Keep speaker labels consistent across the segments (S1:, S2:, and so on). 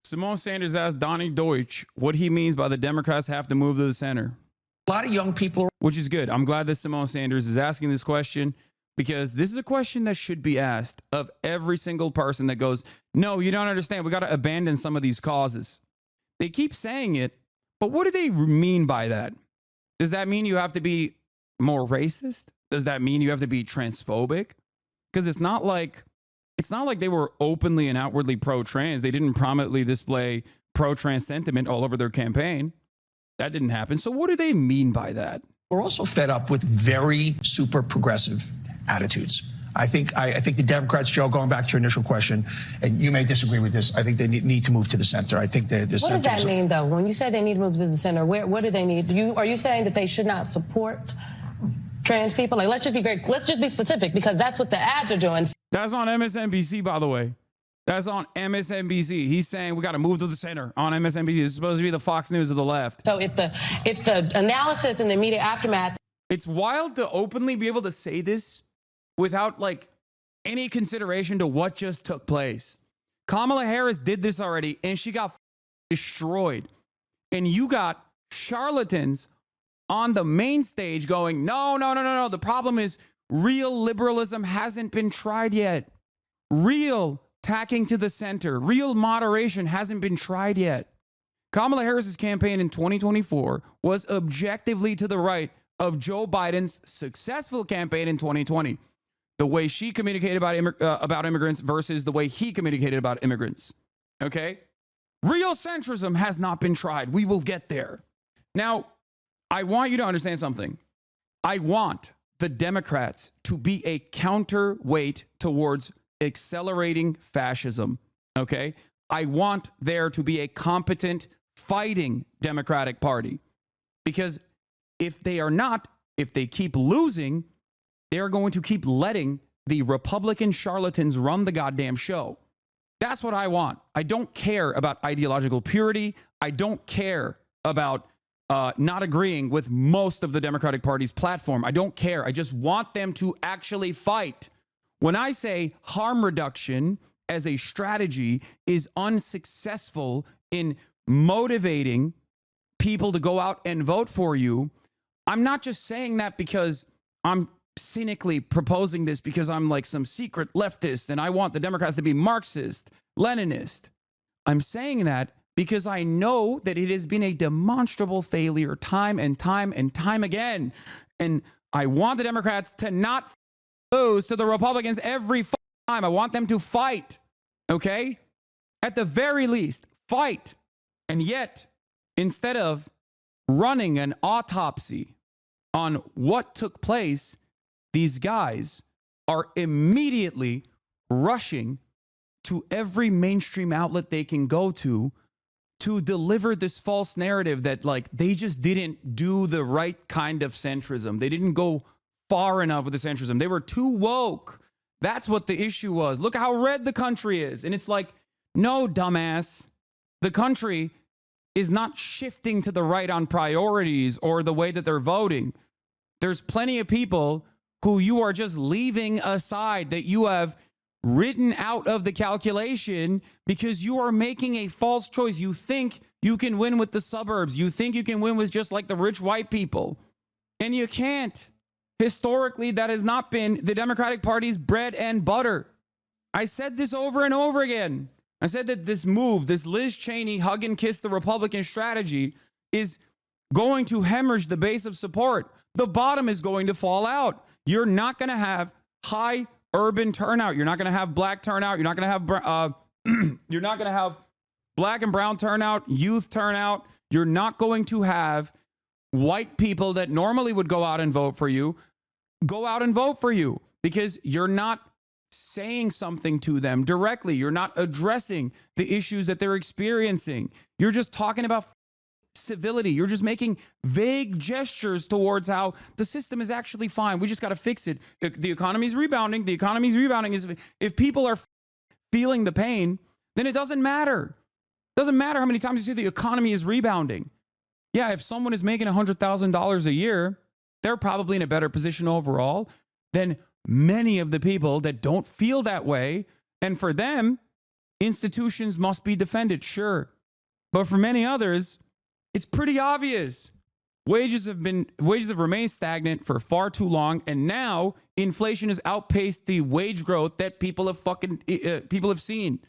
S1: Simone Sanders asked Donnie Deutsch what he means by the Democrats have to move to the center.
S2: A lot of young people,
S1: which is good. I'm glad that Simone Sanders is asking this question, because this is a question that should be asked of every single person that goes, no, you don't understand. We got to abandon some of these causes. They keep saying it, but what do they mean by that? Does that mean you have to be more racist? Does that mean you have to be transphobic? Because it's not like they were openly and outwardly pro-trans. They didn't prominently display pro-trans sentiment all over their campaign. That didn't happen. So what do they mean by that?
S2: we're also fed up with very super progressive attitudes. I think the Democrats, Joe, going back to your initial question, and you may disagree with this, I think they need to move to the center. I think the
S3: center. What does that mean, though? When you say they need to move to the center, what do they need? Are you saying that they should not support trans people? Like, let's just be specific, because that's what the ads are doing.
S1: That's on MSNBC, by the way. That's on MSNBC. He's saying we got to move to the center on MSNBC. It's supposed to be the Fox News of the left.
S3: So if the analysis and the immediate aftermath.
S1: It's wild to openly be able to say this without like any consideration to what just took place. Kamala Harris did this already and she got destroyed. And you got charlatans on the main stage going, no. The problem is real liberalism hasn't been tried yet. Real tacking to the center, real moderation hasn't been tried yet. Kamala Harris's campaign in 2024 was objectively to the right of Joe Biden's successful campaign in 2020. The way she communicated about immigrants versus the way he communicated about immigrants. Okay? Real centrism has not been tried. We will get there. Now, I want you to understand something. I want the Democrats to be a counterweight towards accelerating fascism. Okay? I want there to be a competent, fighting Democratic Party. Because if they are not, if they keep losing, they're going to keep letting the Republican charlatans run the goddamn show. That's what I want. I don't care about ideological purity. I don't care about not agreeing with most of the Democratic Party's platform. I don't care. I just want them to actually fight. When I say harm reduction as a strategy is unsuccessful in motivating people to go out and vote for you, I'm not just saying that because I'm cynically proposing this because I'm like some secret leftist and I want the Democrats to be Marxist, Leninist. I'm saying that because I know that it has been a demonstrable failure time and time again. And I want the Democrats to not lose to the Republicans every time. I want them to fight, okay? At the very least, fight. And yet, instead of running an autopsy on what took place, these guys are immediately rushing to every mainstream outlet they can go to deliver this false narrative that like they just didn't do the right kind of centrism. They didn't go far enough with the centrism. They were too woke. That's what the issue was. Look how red the country is. And it's like, no, dumbass. The country is not shifting to the right on priorities or the way that they're voting. There's plenty of people who you are just leaving aside, that you have written out of the calculation because you are making a false choice. You think you can win with the suburbs. You think you can win with just like the rich white people. And you can't. Historically, that has not been the Democratic Party's bread and butter. I said this over and over again. I said that this move, this Liz Cheney hug and kiss the Republican strategy, is going to hemorrhage the base of support. The bottom is going to fall out. You're not going to have high urban turnout. You're not going to have black turnout. You're not going to have black and brown turnout, youth turnout. You're not going to have white people that normally would go out and vote for you go out and vote for you because you're not saying something to them directly. You're not addressing the issues that they're experiencing. You're just talking about civility. You're just making vague gestures towards how the system is actually fine. We just got to fix it. The economy's rebounding. The economy's rebounding. If people are feeling the pain, then it doesn't matter. It doesn't matter how many times you say the economy is rebounding. Yeah, if someone is making $100,000 a year, they're probably in a better position overall than many of the people that don't feel that way. And for them, Institutions must be defended, sure. But for many others, it's pretty obvious. Wages have remained stagnant for far too long, and now inflation has outpaced the wage growth that people have seen.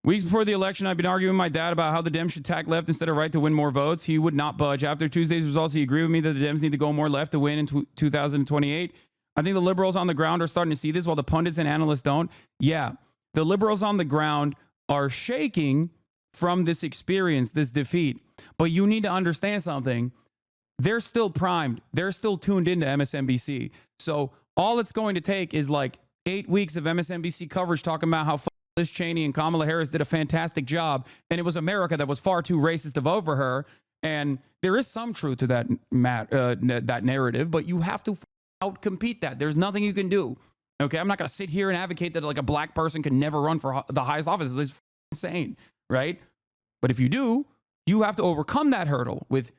S1: Weeks before the election, I've been arguing with my dad about how the Dems should tack left instead of right to win more votes. He would not budge. After Tuesday's results, he agreed with me that the Dems need to go more left to win in 2028. I think the liberals on the ground are starting to see this while the pundits and analysts don't. Yeah, the liberals on the ground are shaking from this experience, this defeat. But you need to understand something. They're still primed. They're still tuned into MSNBC. So all it's going to take is like 8 weeks of MSNBC coverage talking about how Liz Cheney and Kamala Harris did a fantastic job, and it was America that was far too racist to vote for her. And there is some truth to that that narrative, but you have to outcompete that. There's nothing you can do. Okay, I'm not going to sit here and advocate that like a black person can never run for the highest office. It's insane, right? But if you do, you have to overcome that hurdle with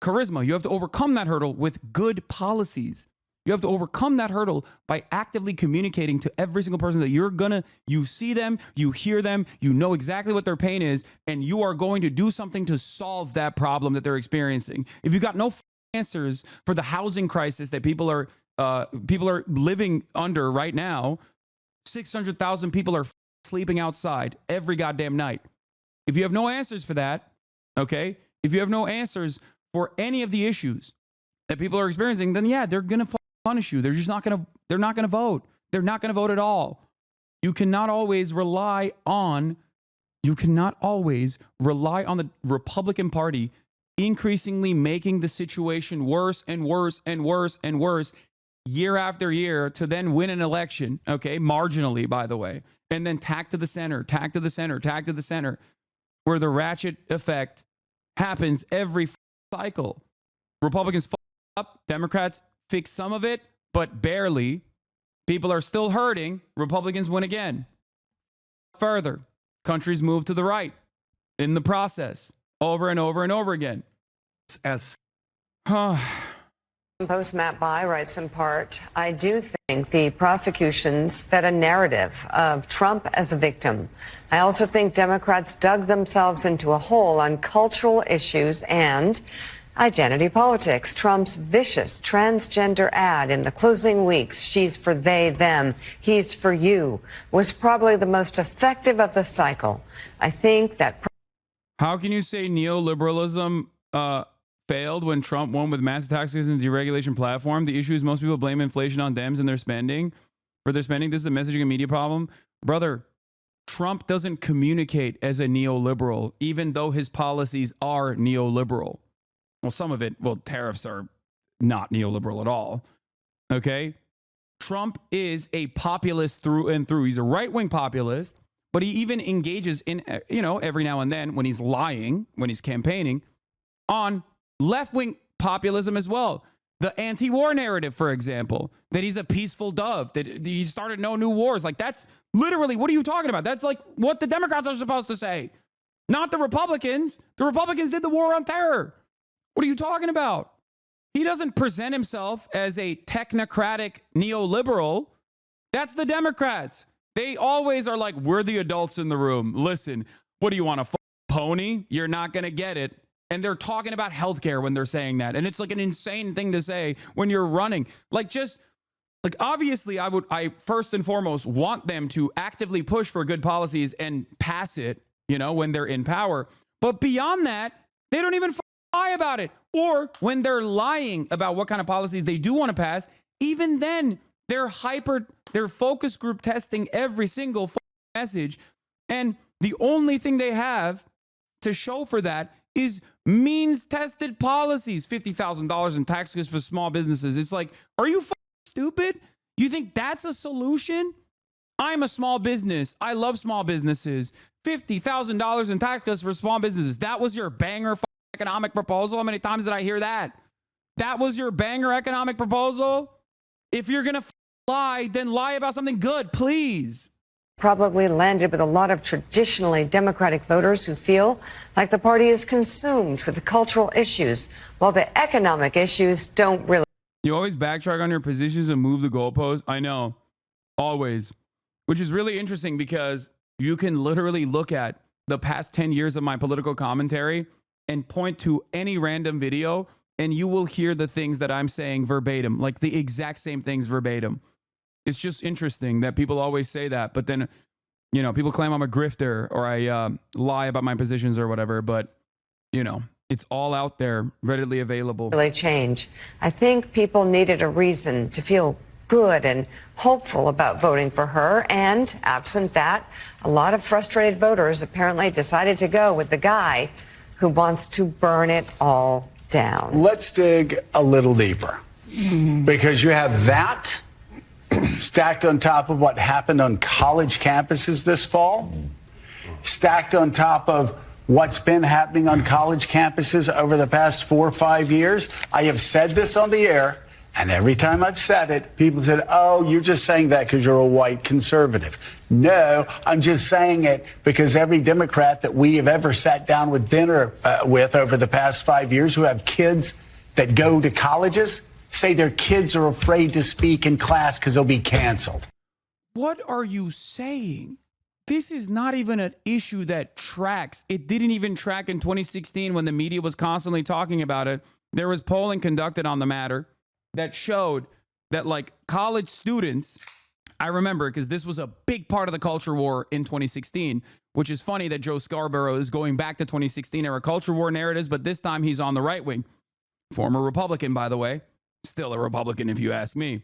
S1: charisma. You have to overcome that hurdle with good policies. You have to overcome that hurdle by actively communicating to every single person that you see them, you hear them, you know exactly what their pain is, and you are going to do something to solve that problem that they're experiencing. If you got no answers for the housing crisis that people are living under right now, 600,000 people are sleeping outside every goddamn night. If you have no answers for that, okay, if you have no answers for any of the issues that people are experiencing, then yeah, they're going to punish you. They're not going to vote. They're not going to vote at all. You cannot always rely on the Republican Party increasingly making the situation worse and worse and worse and worse year after year to then win an election, okay, marginally, by the way, and then tack to the center, where the ratchet effect happens every cycle. Republicans fuck up, Democrats fix some of it, but barely. People are still hurting. Republicans win again. Further, countries move to the right in the process over and over and over again.
S4: Post Matt Bai writes in part, I do think the prosecutions fed a narrative of Trump as a victim. I also think Democrats dug themselves into a hole on cultural issues and identity politics. Trump's vicious transgender ad in the closing weeks, she's for they, them, he's for you, was probably the most effective of the cycle. I think that...
S1: How can you say neoliberalism failed when Trump won with massive taxes and deregulation platform? The issue is most people blame inflation on Dems and their spending. This is a messaging and media problem. Brother, Trump doesn't communicate as a neoliberal, even though his policies are neoliberal. Well, some of it, tariffs are not neoliberal at all. Okay? Trump is a populist through and through. He's a right-wing populist, but he even engages in, every now and then when he's lying, when he's campaigning, on left-wing populism as well. The anti-war narrative, for example, that he's a peaceful dove, that he started no new wars. Like, that's literally, what are you talking about? That's like what the Democrats are supposed to say, not the Republicans. The Republicans did the war on terror. What are you talking about? He doesn't present himself as a technocratic neoliberal. That's the Democrats. They always are like, we're the adults in the room. Listen, what do you want, a pony? You're not going to get it. And they're talking about healthcare when they're saying that. And it's like an insane thing to say when you're running. Obviously, I first and foremost want them to actively push for good policies and pass it, when they're in power. But beyond that, they don't even lie about it. Or when they're lying about what kind of policies they do want to pass, even then they're focus group testing every single message. And the only thing they have to show for that is means tested policies. $50,000 in tax cuts for small businesses. It's like, are you stupid? You think that's a solution? I'm a small business. I love small businesses. $50,000 in tax cuts for small businesses. That was your banger economic proposal? How many times did I hear that? That was your banger economic proposal? If you're going to lie, then lie about something good, please.
S4: Probably landed with a lot of traditionally Democratic voters who feel like the party is consumed with the cultural issues, while the economic issues don't really.
S1: You always backtrack on your positions and move the goalposts. I know. Always. Which is really interesting because You can literally look at the past 10 years of my political commentary and point to any random video, and you will hear the things that I'm saying verbatim, like the exact same things verbatim. It's just interesting that people always say that, but then, you know, people claim I'm a grifter or I lie about my positions or whatever, but, you know, it's all out there, readily available.
S4: Really change. I think people needed a reason to feel good and hopeful about voting for her. And absent that, a lot of frustrated voters apparently decided to go with the guy who wants to burn it all down.
S5: Let's dig a little deeper, because you have that stacked on top of what happened on college campuses this fall, stacked on top of what's been happening on college campuses over the past 4 or 5 years. I have said this on the air, and every time I've said it, people said, oh, you're just saying that because you're a white conservative. No, I'm just saying it because every Democrat that we have ever sat down with dinner with over the past 5 years who have kids that go to colleges say their kids are afraid to speak in class because they'll be canceled.
S1: What are you saying? This is not even an issue that tracks. It didn't even track in 2016 when the media was constantly talking about it. There was polling conducted on the matter that showed that, like, college students, I remember because this was a big part of the culture war in 2016, which is funny that Joe Scarborough is going back to 2016 era culture war narratives, but this time he's on the right wing. Former Republican, by the way. Still a Republican, if you ask me.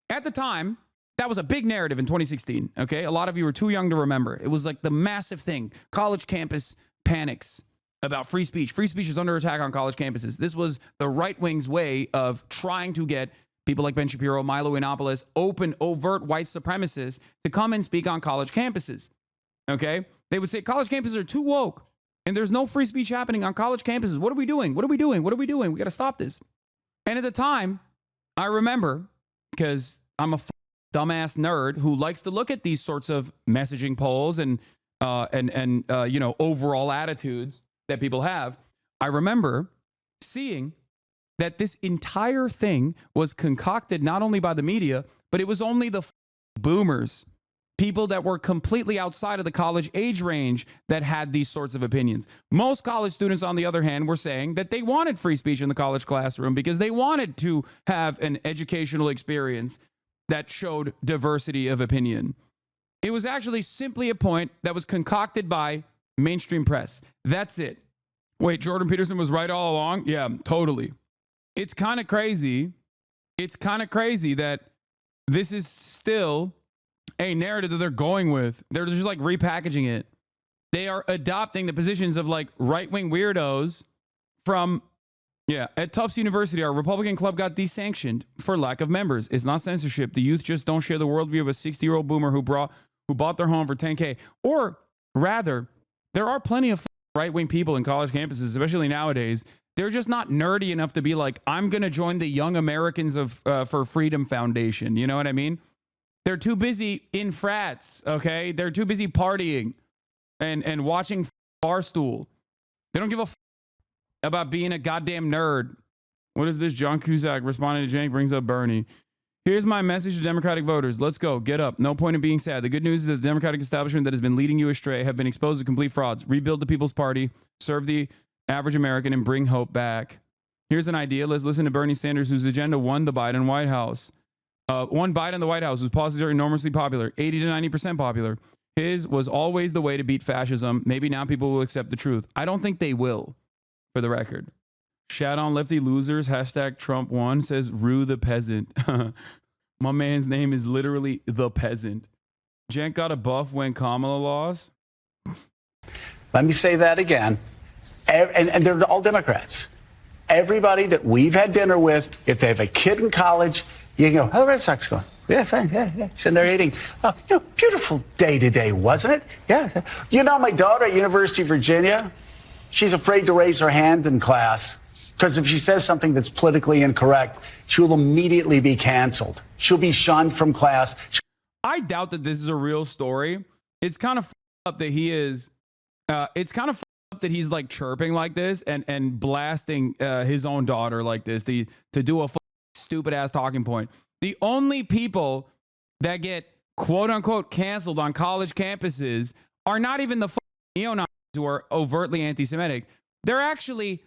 S1: At the time, that was a big narrative in 2016, okay? A lot of you were too young to remember. It was like the massive thing. College campus panics about free speech. Free speech is under attack on college campuses. This was the right wing's way of trying to get people like Ben Shapiro, Milo Yiannopoulos, overt white supremacists to come and speak on college campuses, okay? They would say college campuses are too woke and there's no free speech happening on college campuses. What are we doing? What are we doing? What are we doing? We got to stop this. And at the time, I remember, because I'm a dumbass nerd who likes to look at these sorts of messaging polls and you know, overall attitudes that people have. I remember seeing that this entire thing was concocted not only by the media, but it was only the boomers, people that were completely outside of the college age range that had these sorts of opinions. Most college students, on the other hand, were saying that they wanted free speech in the college classroom because they wanted to have an educational experience that showed diversity of opinion. It was actually simply a point that was concocted by mainstream press. That's it. Wait, Jordan Peterson was right all along? Yeah, totally. It's kind of crazy. It's kind of crazy that this is still a narrative that they're going with. They're just like repackaging it. They are adopting the positions of like right-wing weirdos from, at Tufts University, our Republican club got desanctioned for lack of members. It's not censorship. The youth just don't share the worldview of a 60-year-old boomer who bought their home for $10K. Or rather, there are plenty of right-wing people in college campuses, especially nowadays. They're just not nerdy enough to be like, I'm going to join the Young Americans for Freedom Foundation. You know what I mean? They're too busy in frats, okay? They're too busy partying and watching Barstool. They don't give a about being a goddamn nerd. What is this? John Cusack responding to Jank brings up Bernie. Here's my message to Democratic voters. Let's go. Get up. No point in being sad. The good news is that the Democratic establishment that has been leading you astray have been exposed to complete frauds. Rebuild the People's Party, serve the average American, and bring hope back. Here's an idea. Let's listen to Bernie Sanders, whose agenda won the Biden White House. One Biden in the White House, whose policies are enormously popular, 80 to 90% popular. His was always the way to beat fascism. Maybe now people will accept the truth. I don't think they will, for the record. Shat on lefty losers, hashtag Trump won, says Rue the Peasant. My man's name is literally the Peasant. Jen got a buff when Kamala lost.
S5: Let me say that again. And they're all Democrats. Everybody that we've had dinner with, if they have a kid in college, you can go, how are the Red Sox going? Yeah, fine. Yeah. Sitting there eating. Beautiful day today, wasn't it? Yeah. You know, my daughter at University of Virginia, she's afraid to raise her hand in class because if she says something that's politically incorrect, she will immediately be canceled. She'll be shunned from class.
S1: I doubt that this is a real story. It's kind of up that he is. It's kind of up that he's like chirping like this and blasting his own daughter like this to do a stupid ass talking point. The only people that get quote unquote canceled on college campuses are not even the neo-Nazis who are overtly anti-Semitic. They're actually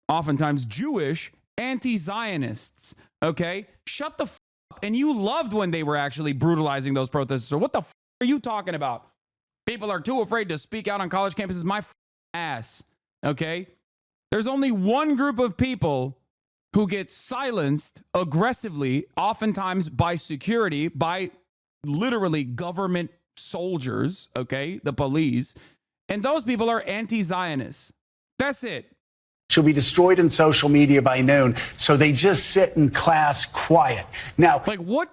S1: oftentimes Jewish anti-Zionists. Okay? Shut the up. And you loved when they were actually brutalizing those protesters. So what the are you talking about? People are too afraid to speak out on college campuses. My ass. Okay? There's only one group of people who get silenced aggressively, oftentimes by security, by literally government soldiers, okay, the police, and those people are anti-Zionists. That's it.
S5: She'll be destroyed in social media by noon, so they just sit in class quiet. Now,
S1: like what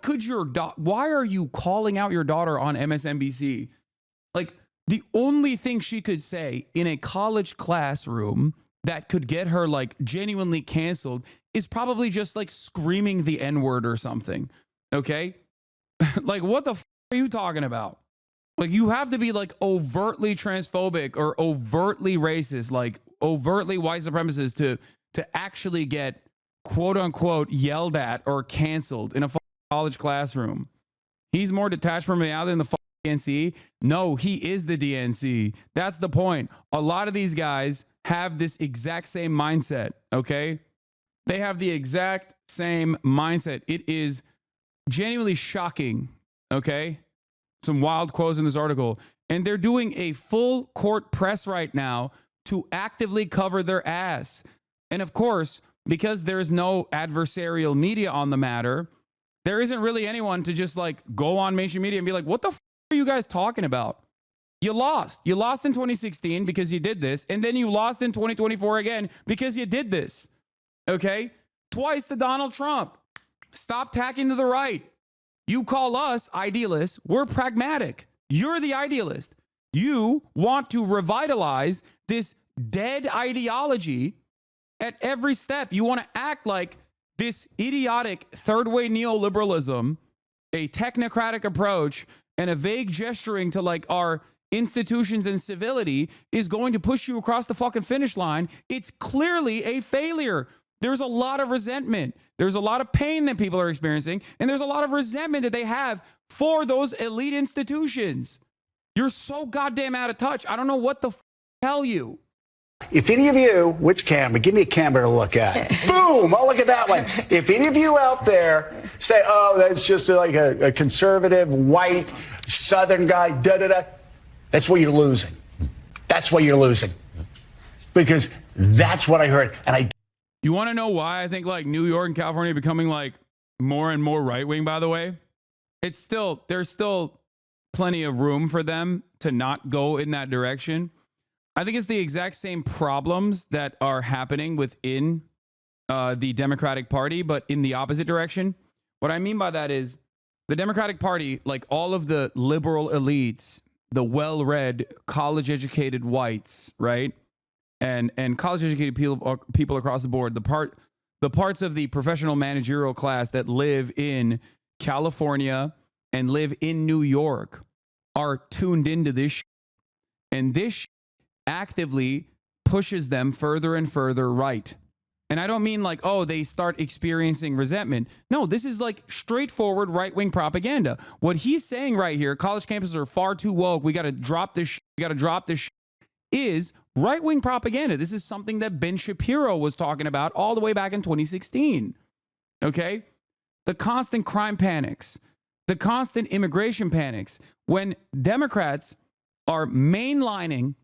S1: could your why are you calling out your daughter on MSNBC? Like, the only thing she could say in a college classroom that could get her like genuinely canceled is probably just like screaming the N-word or something. Okay? Like, what the are you talking about? Like, you have to be like overtly transphobic or overtly racist, like overtly white supremacist to actually get quote unquote yelled at or canceled in a college classroom. He's more detached from reality than the DNC. No, he is the DNC. That's the point. A lot of these guys have this exact same mindset, okay? They have the exact same mindset. It is genuinely shocking, okay? Some wild quotes in this article. And they're doing a full court press right now to actively cover their ass. And of course, because there's no adversarial media on the matter, there isn't really anyone to just like go on mainstream media and be like, what the are you guys talking about? You lost. You lost in 2016 because you did this. And then you lost in 2024 again because you did this. Okay? Twice to Donald Trump. Stop tacking to the right. You call us idealists. We're pragmatic. You're the idealist. You want to revitalize this dead ideology at every step. You want to act like this idiotic third way neoliberalism, a technocratic approach, and a vague gesturing to like our institutions and civility is going to push you across the fucking finish line. It's clearly a failure. There's a lot of resentment. There's a lot of pain that people are experiencing, and there's a lot of resentment that they have for those elite institutions. You're so goddamn out of touch. I don't know what the tell you.
S5: If any of you, which camera? Give me a camera to look at. Boom! Oh, look at that one. If any of you out there say, oh, that's just like a conservative, white, Southern guy, da-da-da, that's what you're losing. That's what you're losing. Because that's what I heard. And
S1: you want to know why I think like New York and California are becoming like more and more right-wing, by the way? There's still plenty of room for them to not go in that direction. I think it's the exact same problems that are happening within the Democratic Party, but in the opposite direction. What I mean by that is the Democratic Party, like all of the liberal elites, the well-read, college-educated whites, right? And college-educated people across the board, the parts of the professional managerial class that live in California and live in New York are tuned into this and this actively pushes them further and further right. And I don't mean like, oh, they start experiencing resentment. No, this is like straightforward right-wing propaganda. What he's saying right here, college campuses are far too woke. We got to drop this. We got to drop this. Is right-wing propaganda. This is something that Ben Shapiro was talking about all the way back in 2016. Okay? The constant crime panics, the constant immigration panics. When Democrats are mainlining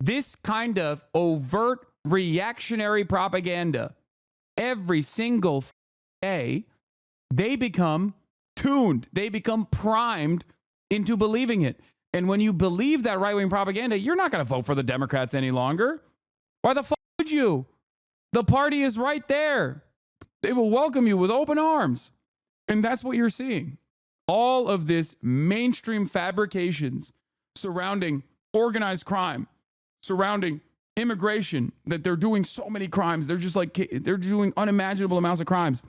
S1: this kind of overt reactionary propaganda every single day, they become tuned. They become primed into believing it. And when you believe that right-wing propaganda, you're not going to vote for the Democrats any longer. Why the fuck would you? The party is right there. They will welcome you with open arms. And that's what you're seeing. All of this mainstream fabrications surrounding organized crime, surrounding immigration, that they're doing so many crimes. They're just like, they're doing unimaginable amounts of crimes.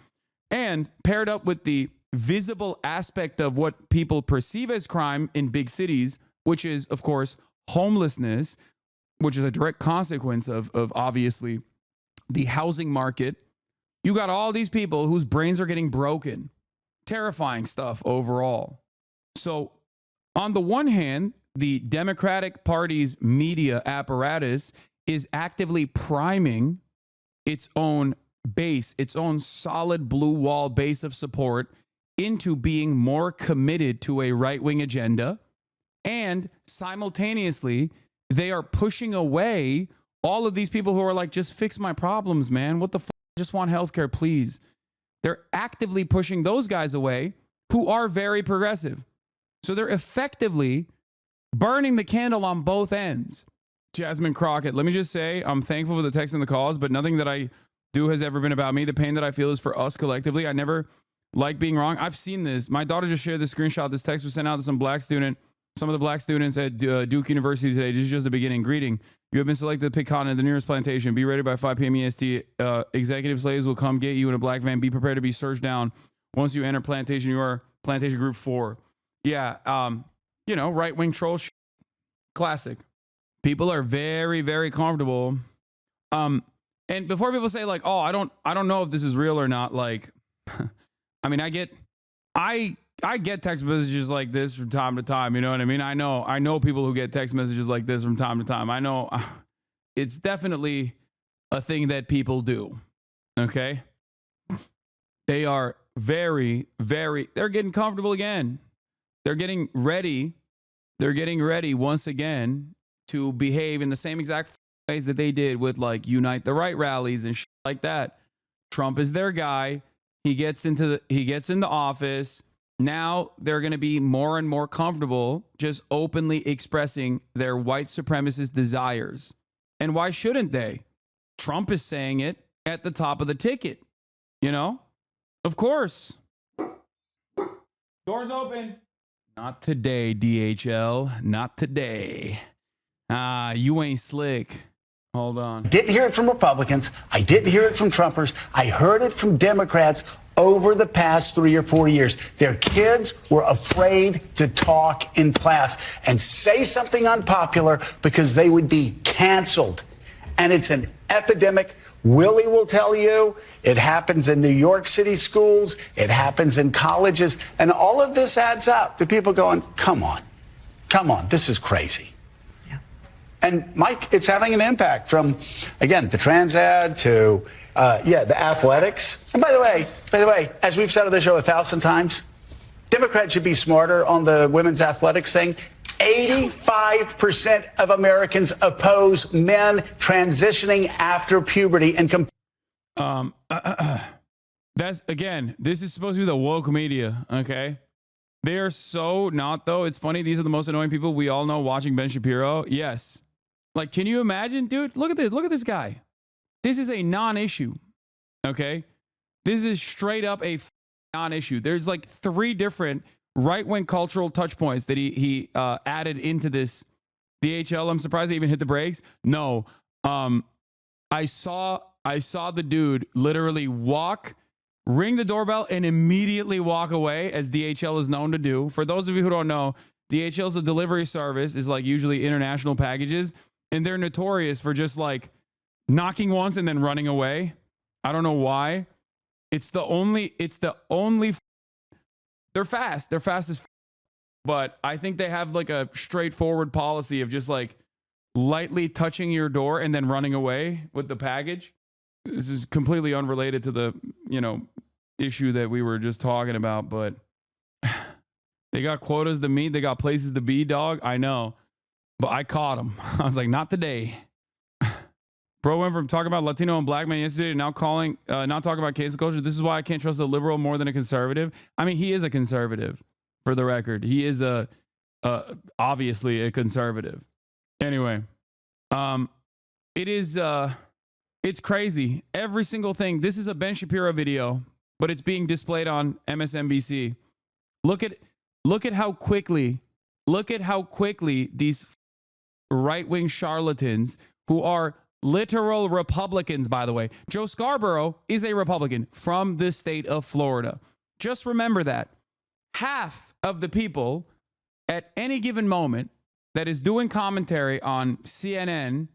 S1: And paired up with the visible aspect of what people perceive as crime in big cities, which is, of course, homelessness, which is a direct consequence of obviously the housing market. You got all these people whose brains are getting broken. Terrifying stuff overall. So on the one hand, the Democratic Party's media apparatus is actively priming its own base, its own solid blue wall base of support into being more committed to a right-wing agenda. And simultaneously, they are pushing away all of these people who are like, just fix my problems, man. What the fuck? I just want healthcare, please. They're actively pushing those guys away who are very progressive. So they're effectively burning the candle on both ends. Jasmine Crockett, let me just say, I'm thankful for the texts and the calls, but nothing that I do has ever been about me. The pain that I feel is for us collectively. I never like being wrong. I've seen this. My daughter just shared this screenshot. This text was sent out to some black student. Some of the black students at Duke University today. This is just the beginning. Greeting. You have been selected to pick cotton at the nearest plantation. Be ready by 5 p.m. EST. Executive slaves will come get you in a black van. Be prepared to be searched down. Once you enter plantation, you are plantation group 4. Yeah, you know, right-wing troll shit. Classic. People are very, very comfortable. And before people say like, oh, I don't know if this is real or not, like, I mean, I get text messages like this from time to time. You know what I mean? I know people who get text messages like this from time to time. I know it's definitely a thing that people do. Okay. They are very, very, they're getting comfortable again. They're getting ready. They're getting ready once again to behave in the same exact ways that they did with like Unite the Right rallies and shit like that. Trump is their guy. He gets into office. Now they're going to be more and more comfortable just openly expressing their white supremacist desires. And why shouldn't they? Trump is saying it at the top of the ticket. You know? Of course. Doors open. Not today, DHL. Not today. You ain't slick. Hold on.
S5: Didn't hear it from Republicans. I didn't hear it from Trumpers. I heard it from Democrats over the past 3 or 4 years. Their kids were afraid to talk in class and say something unpopular because they would be canceled. And it's an epidemic. Willie will tell you it happens in New York City schools. It happens in colleges. And all of this adds up to people going, come on, this is crazy. And Mike, it's having an impact from, again, the trans ad to, the athletics. And by the way, as we've said on the show 1,000 times, Democrats should be smarter on the women's athletics thing. 85% of Americans oppose men transitioning after puberty and
S1: that's, again, this is supposed to be the woke media, okay? They are so not, though. It's funny. These are the most annoying people we all know watching Ben Shapiro. Yes. Like, can you imagine, dude? Look at this. Look at this guy. This is a non-issue. Okay. This is straight up a non-issue. There's like 3 different right-wing cultural touch points that he added into this DHL. I'm surprised they even hit the brakes. No. I saw the dude literally ring the doorbell and immediately walk away, as DHL is known to do. For those of you who don't know, DHL is a delivery service, is like usually international packages, and they're notorious for just like knocking once and then running away. I don't know why. It's the only they're fast. They're fast as but I think they have like a straightforward policy of just like lightly touching your door and then running away with the package. This is completely unrelated to the, issue that we were just talking about, but they got quotas to meet. They got places to be, dog. I know, but I caught them. I was like, not today. Bro went from talking about Latino and black men yesterday to now talking about cancel culture. This is why I can't trust a liberal more than a conservative. I mean, he is a conservative, for the record. He is obviously a conservative. Anyway, it's crazy. Every single thing. This is a Ben Shapiro video, but it's being displayed on MSNBC. Look at how quickly these right-wing charlatans who are literal Republicans, by the way. Joe Scarborough is a Republican from the state of Florida. Just remember that. Half of the people at any given moment that is doing commentary on CNN,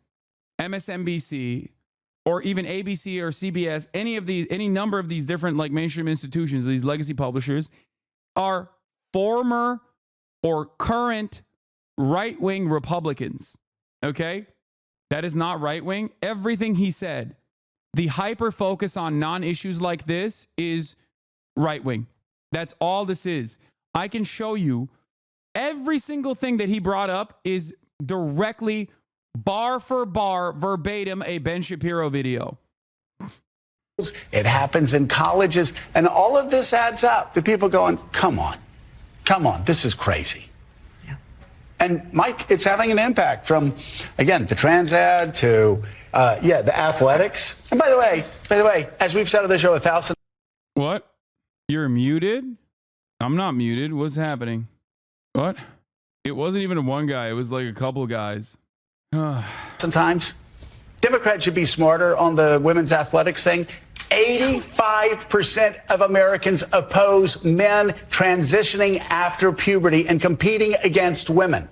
S1: MSNBC, or even ABC or CBS, any number of these different like mainstream institutions, these legacy publishers, are former or current right-wing Republicans. Okay? That is not right-wing. Everything he said, the hyper focus on non-issues like this is right-wing. That's all this is. I can show you every single thing that he brought up is directly bar for bar, verbatim, a Ben Shapiro video.
S5: It happens in colleges, and all of this adds up to people going, come on, this is crazy. Yeah. And Mike, it's having an impact from, again, the trans ad to, the athletics. And by the way, as we've said on the show 1,000.
S1: What? You're muted? I'm not muted. What's happening? What? It wasn't even one guy. It was like a couple guys.
S5: Sometimes Democrats should be smarter on the women's athletics thing. 85% of Americans oppose men transitioning after puberty and competing against women.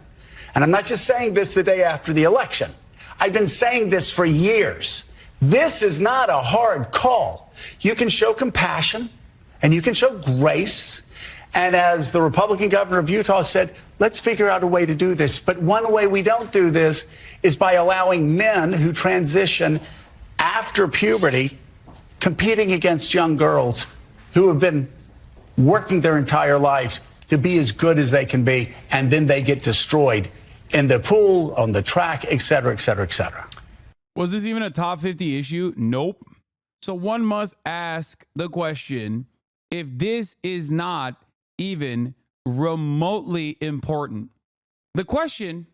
S5: And I'm not just saying this the day after the election. I've been saying this for years. This is not a hard call. You can show compassion and you can show grace. And as the Republican governor of Utah said, let's figure out a way to do this. But one way we don't do this is by allowing men who transition after puberty competing against young girls who have been working their entire lives to be as good as they can be, and then they get destroyed in the pool, on the track, et cetera, et cetera, et cetera.
S1: Was this even a top 50 issue? Nope. So one must ask the question, if this is not even remotely important. The question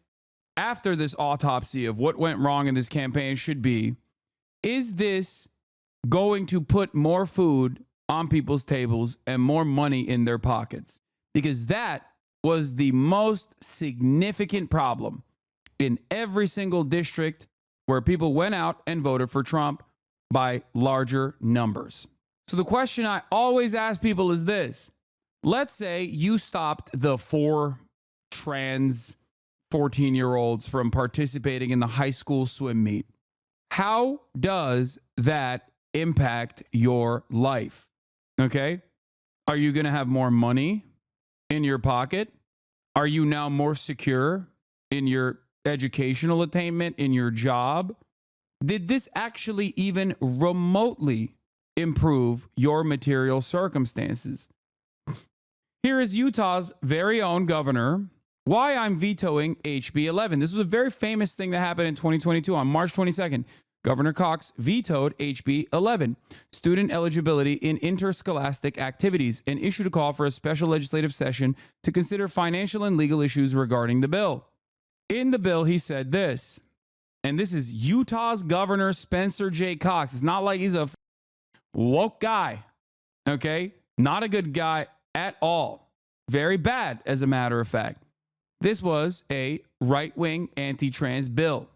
S1: after this autopsy of what went wrong in this campaign should be, is this going to put more food on people's tables and more money in their pockets? Because that was the most significant problem in every single district where people went out and voted for Trump by larger numbers. So the question I always ask people is this. Let's say you stopped the 4 trans 14-year-olds from participating in the high school swim meet. How does that impact your life? Okay? Are you going to have more money in your pocket? Are you now more secure in your educational attainment, in your job? Did this actually even remotely improve your material circumstances? Here is Utah's very own governor. Why I'm vetoing HB 11. This was a very famous thing that happened in 2022 on March 22nd. Governor Cox vetoed HB 11, student eligibility in interscholastic activities, and issued a call for a special legislative session to consider financial and legal issues regarding the bill. In the bill, he said this, and this is Utah's Governor Spencer J. Cox. It's not like he's a woke guy, okay? Not a good guy at all. Very bad, as a matter of fact. This was a right-wing anti-trans bill.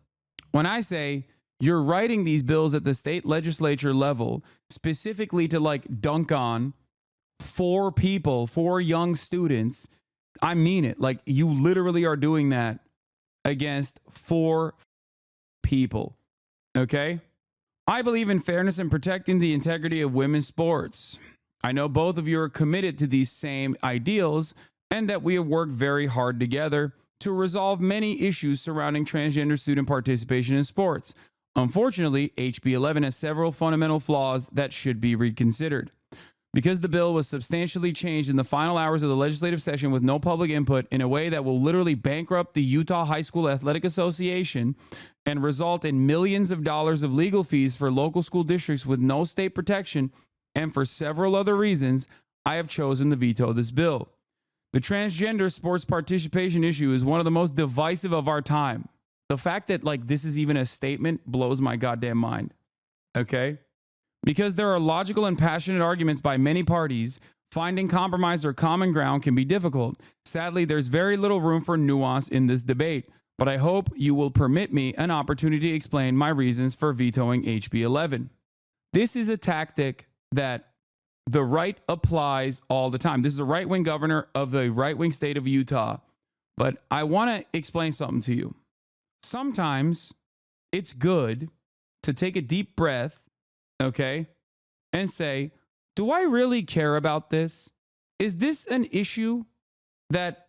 S1: When I say you're writing these bills at the state legislature level specifically to like dunk on 4 people, 4 young students, I mean it. Like you literally are doing that against 4 people. Okay? I believe in fairness and protecting the integrity of women's sports. I know both of you are committed to these same ideals and that we have worked very hard together to resolve many issues surrounding transgender student participation in sports. Unfortunately, HB 11 has several fundamental flaws that should be reconsidered. Because the bill was substantially changed in the final hours of the legislative session with no public input in a way that will literally bankrupt the Utah High School Athletic Association and result in millions of dollars of legal fees for local school districts with no state protection, and for several other reasons, I have chosen to veto this bill. The transgender sports participation issue is one of the most divisive of our time. The fact that like this is even a statement blows my goddamn mind. Okay? Because there are logical and passionate arguments by many parties, finding compromise or common ground can be difficult. Sadly, there's very little room for nuance in this debate, but I hope you will permit me an opportunity to explain my reasons for vetoing HB 11. This is a tactic that the right applies all the time. This is a right-wing governor of the right-wing state of Utah, but I want to explain something to you. Sometimes it's good to take a deep breath, okay, and say, do I really care about this? Is this an issue that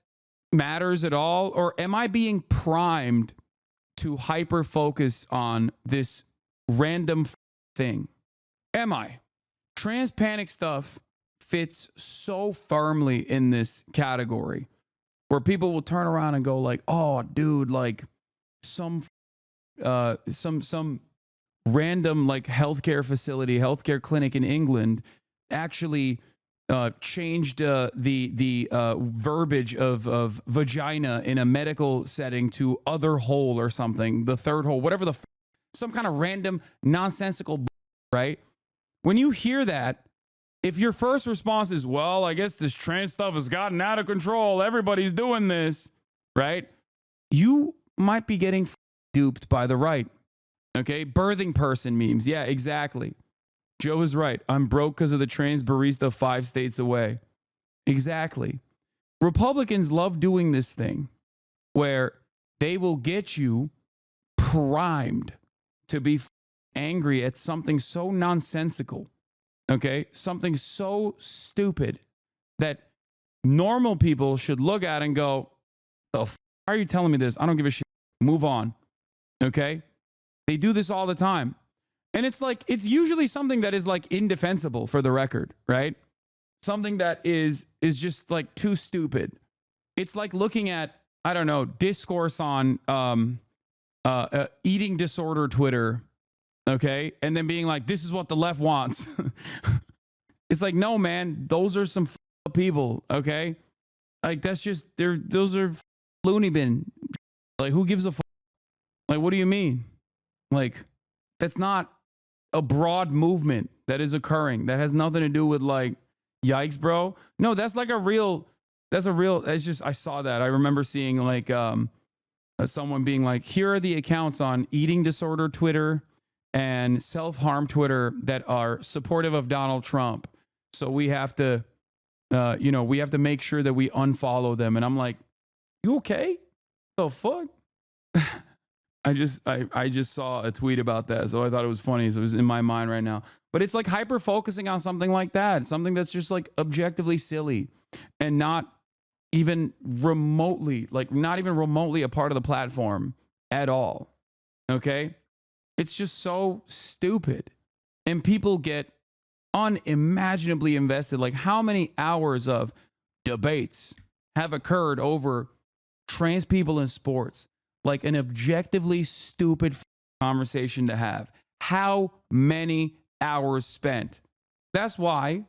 S1: matters at all? Or am I being primed to hyper focus on this random thing? Am I? Trans panic stuff fits so firmly in this category where people will turn around and go like, oh, dude, like some random like healthcare facility, healthcare clinic in England actually changed the verbiage of vagina in a medical setting to other hole or something, the third hole, whatever some kind of random nonsensical, right? When you hear that, if your first response is, well, I guess this trans stuff has gotten out of control, everybody's doing this, right? You might be getting duped by the right. Okay, birthing person memes. Yeah, exactly. Joe is right. I'm broke because of the trans barista 5 states away. Exactly. Republicans love doing this thing where they will get you primed to be angry at something so nonsensical. Okay, something so stupid that normal people should look at and go, the f are you telling me this? I don't give a shit. Move on. Okay? They do this all the time. And it's like, it's usually something that is like indefensible for the record, right? Something that is just like too stupid. It's like looking at, I don't know, discourse on eating disorder Twitter, okay? And then being like, this is what the left wants. It's like, no, man, those are some people, okay? Like, that's just, those are loony bin. Like, who gives a fuck? Like, what do you mean? Like, that's not a broad movement that is occurring. That has nothing to do with like, yikes, bro. No, that's like it's just, I saw that. I remember seeing like someone being like, here are the accounts on eating disorder Twitter and self-harm Twitter that are supportive of Donald Trump. So we have to, we have to make sure that we unfollow them. And I'm like, you okay? The fuck? I just saw a tweet about that, so I thought it was funny. So it was in my mind right now. But it's like hyper focusing on something like that, something that's just like objectively silly and not even remotely a part of the platform at all. Okay? It's just so stupid. And people get unimaginably invested. Like, how many hours of debates have occurred over trans people in sports? Like an objectively stupid conversation to have. How many hours spent? That's why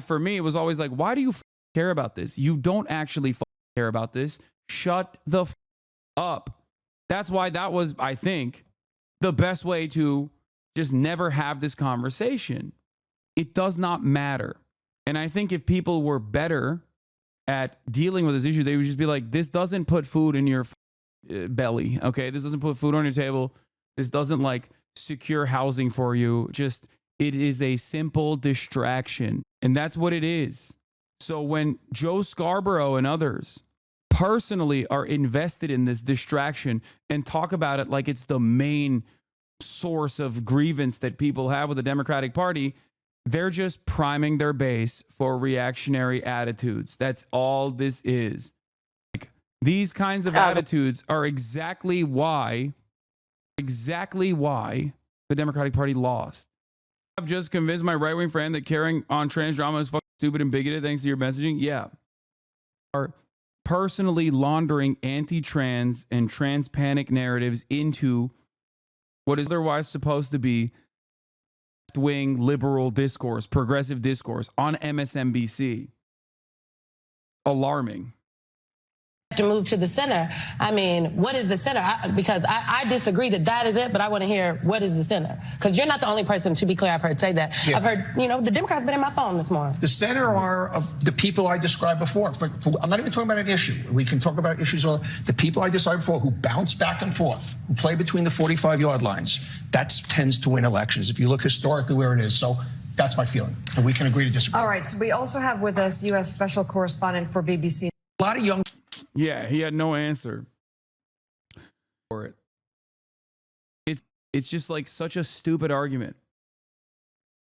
S1: for me, it was always like, why do you care about this? You don't actually care about this. Shut the up. That's why that was, I think, the best way to just never have this conversation. It does not matter. And I think if people were better at dealing with this issue, they would just be like, this doesn't put food in your belly. Okay, this doesn't put food on your table. This doesn't like secure housing for you. Just, it is a simple distraction, and that's what it is. So when Joe Scarborough and others personally are invested in this distraction and talk about it like it's the main source of grievance that people have with the Democratic Party, they're just priming their base for reactionary attitudes. That's all this is. These kinds of attitudes are exactly why the Democratic Party lost. I've just convinced my right-wing friend that carrying on trans drama is fucking stupid and bigoted thanks to your messaging. Yeah. Are personally laundering anti-trans and trans panic narratives into what is otherwise supposed to be left-wing liberal discourse, progressive discourse on MSNBC. Alarming.
S3: To move to the center. I mean, what is the center? Because I disagree that is it, but I want to hear what is the center. Because you're not the only person, to be clear, I've heard say that. Yeah. I've heard, the Democrats been in my phone this morning.
S2: The center are the people I described before. I'm not even talking about an issue. We can talk about issues. The people I described before who bounce back and forth, who play between the 45-yard lines, that tends to win elections. If you look historically where it is. So that's my feeling. And we can agree to disagree.
S4: All right. So we also have with us U.S. Special Correspondent for BBC.
S2: A lot of young...
S1: Yeah, he had no answer for it. It's just like such a stupid argument.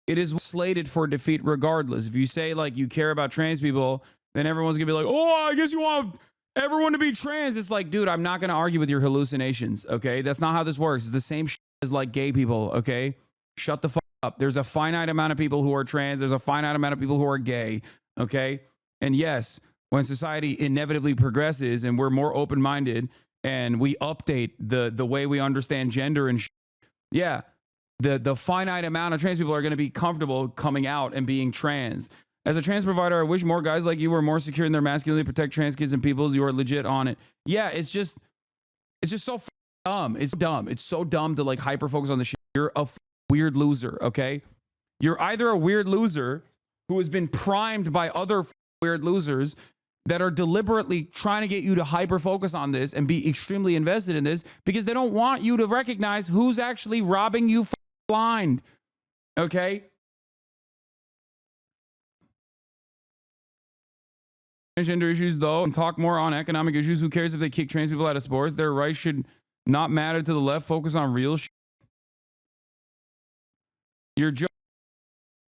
S1: It is slated for defeat regardless. If you say like you care about trans people, then everyone's gonna be like, oh, I guess you want everyone to be trans. It's like, dude, I'm not gonna argue with your hallucinations, okay? That's not how this works. It's the same shit as like gay people, okay? Shut the fuck up. There's a finite amount of people who are trans. There's a finite amount of people who are gay, okay? And yes, when society inevitably progresses and we're more open-minded and we update the way we understand gender and yeah, the finite amount of trans people are going to be comfortable coming out and being trans. As a trans provider, I wish more guys like you were more secure in their masculinity, protect trans kids and peoples. You are legit on it. Yeah, it's just so dumb. It's dumb. It's so dumb to like hyper focus on the shit. You're a weird loser, okay? You're either a weird loser who has been primed by other weird losers that are deliberately trying to get you to hyper focus on this and be extremely invested in this because they don't want you to recognize who's actually robbing you blind. Okay? Transgender issues, though, and talk more on economic issues. Who cares if they kick trans people out of sports? Their rights should not matter to the left. Focus on real shit. Your joke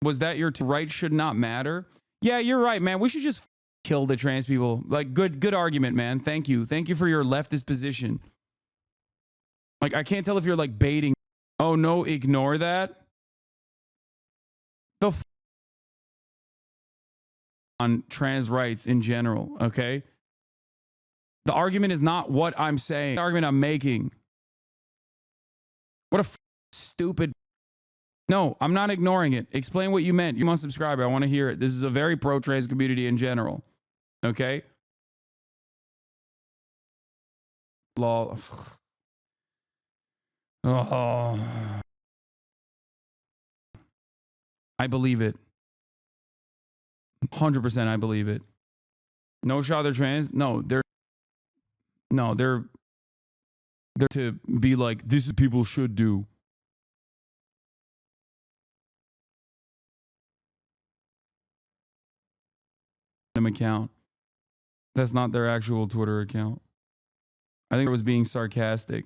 S1: was that your rights should not matter? Yeah, you're right, man. We should just kill the trans people. Like, good argument, man. Thank you for your leftist position. Like, I can't tell if you're like baiting. Oh no, ignore that. The on trans rights in general, okay? The argument is not what I'm saying. The argument I'm making. What a stupid. No, I'm not ignoring it. Explain what you meant. You must subscribe. I want to hear it. This is a very pro-trans community in general. Okay? Lol. Oh. I believe it. 100% I believe it. No shot they're trans? No, they're to be like, this is what people should do. Account. That's not their actual Twitter account. I think it was being sarcastic.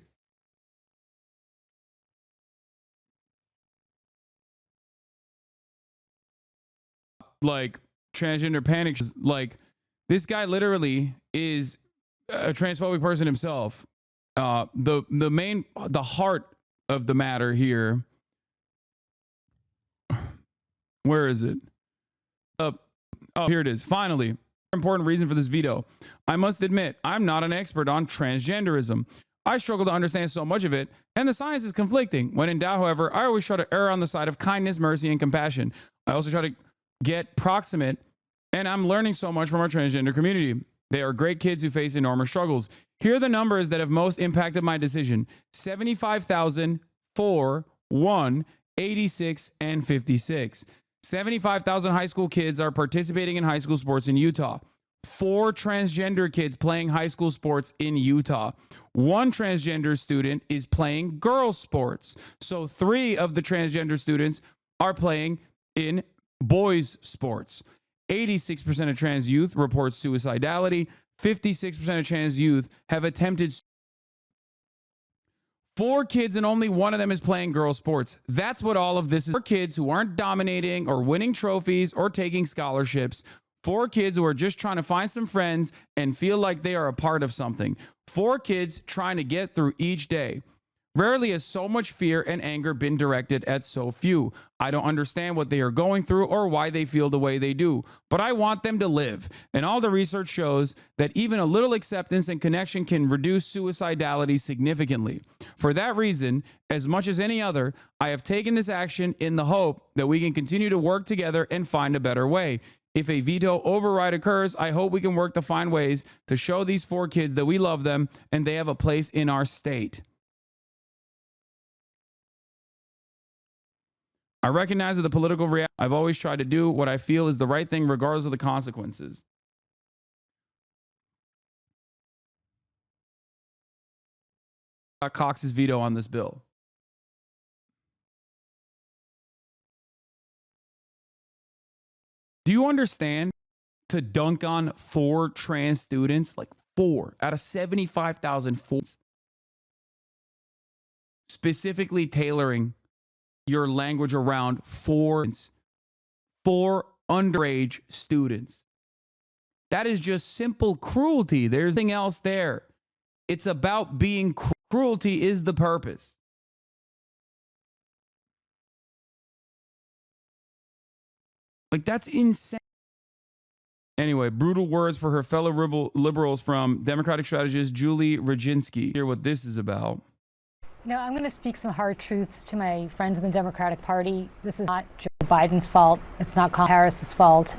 S1: Like transgender panic, like this guy literally is a transphobic person himself. The heart of the matter here. Where is it? Oh, here it is. Finally, important reason for this veto. I must admit, I'm not an expert on transgenderism. I struggle to understand so much of it, and the science is conflicting. When in doubt, however, I always try to err on the side of kindness, mercy, and compassion. I also try to get proximate, and I'm learning so much from our transgender community. They are great kids who face enormous struggles. Here are the numbers that have most impacted my decision. 75,000, 4, 1, 86, and 56. 75,000 high school kids are participating in high school sports in Utah. 4 transgender kids playing high school sports in Utah. 1 transgender student is playing girls' sports. So 3 of the transgender students are playing in boys' sports. 86% of trans youth report suicidality. 56% of trans youth have attempted 4 kids and only 1 of them is playing girls' sports. That's what all of this is. 4 kids who aren't dominating or winning trophies or taking scholarships. 4 kids who are just trying to find some friends and feel like they are a part of something. 4 kids trying to get through each day. Rarely has so much fear and anger been directed at so few. I don't understand what they are going through or why they feel the way they do, but I want them to live. And all the research shows that even a little acceptance and connection can reduce suicidality significantly. For that reason, as much as any other, I have taken this action in the hope that we can continue to work together and find a better way. If a veto override occurs, I hope we can work to find ways to show these 4 kids that we love them and they have a place in our state. I recognize that the political reality. I've always tried to do what I feel is the right thing, regardless of the consequences. Cox's veto on this bill. Do you understand? To dunk on 4 trans students, like 4 out of 75,000, specifically tailoring your language around 4 underage students. That is just simple cruelty. There's nothing else there. It's about being cruelty is the purpose. Like, that's insane. Anyway, brutal words for her fellow liberals from Democratic strategist Julie Rodzinski. Hear what this is about.
S6: No, I'm going to speak some hard truths to my friends in the Democratic Party. This is not Joe Biden's fault. It's not Kamala Harris's fault.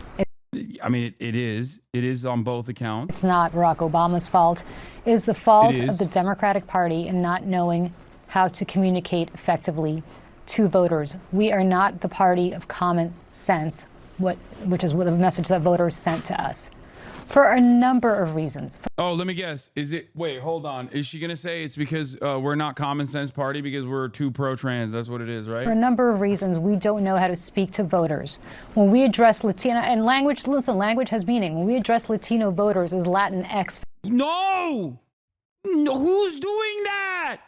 S1: I mean, it is. It is on both accounts.
S6: It's not Barack Obama's fault. It is the fault of the Democratic Party in not knowing how to communicate effectively to voters. We are not the party of common sense, which is the message that voters sent to us, for a number of reasons.
S1: Oh, let me guess. Is it, wait, hold on. Is she going to say it's because we're not common sense party because we're too pro-trans? That's what it is, right?
S6: For a number of reasons, we don't know how to speak to voters. When we address Latino, and language, listen, language has meaning. When we address Latino voters as Latinx.
S1: No! Who's doing that?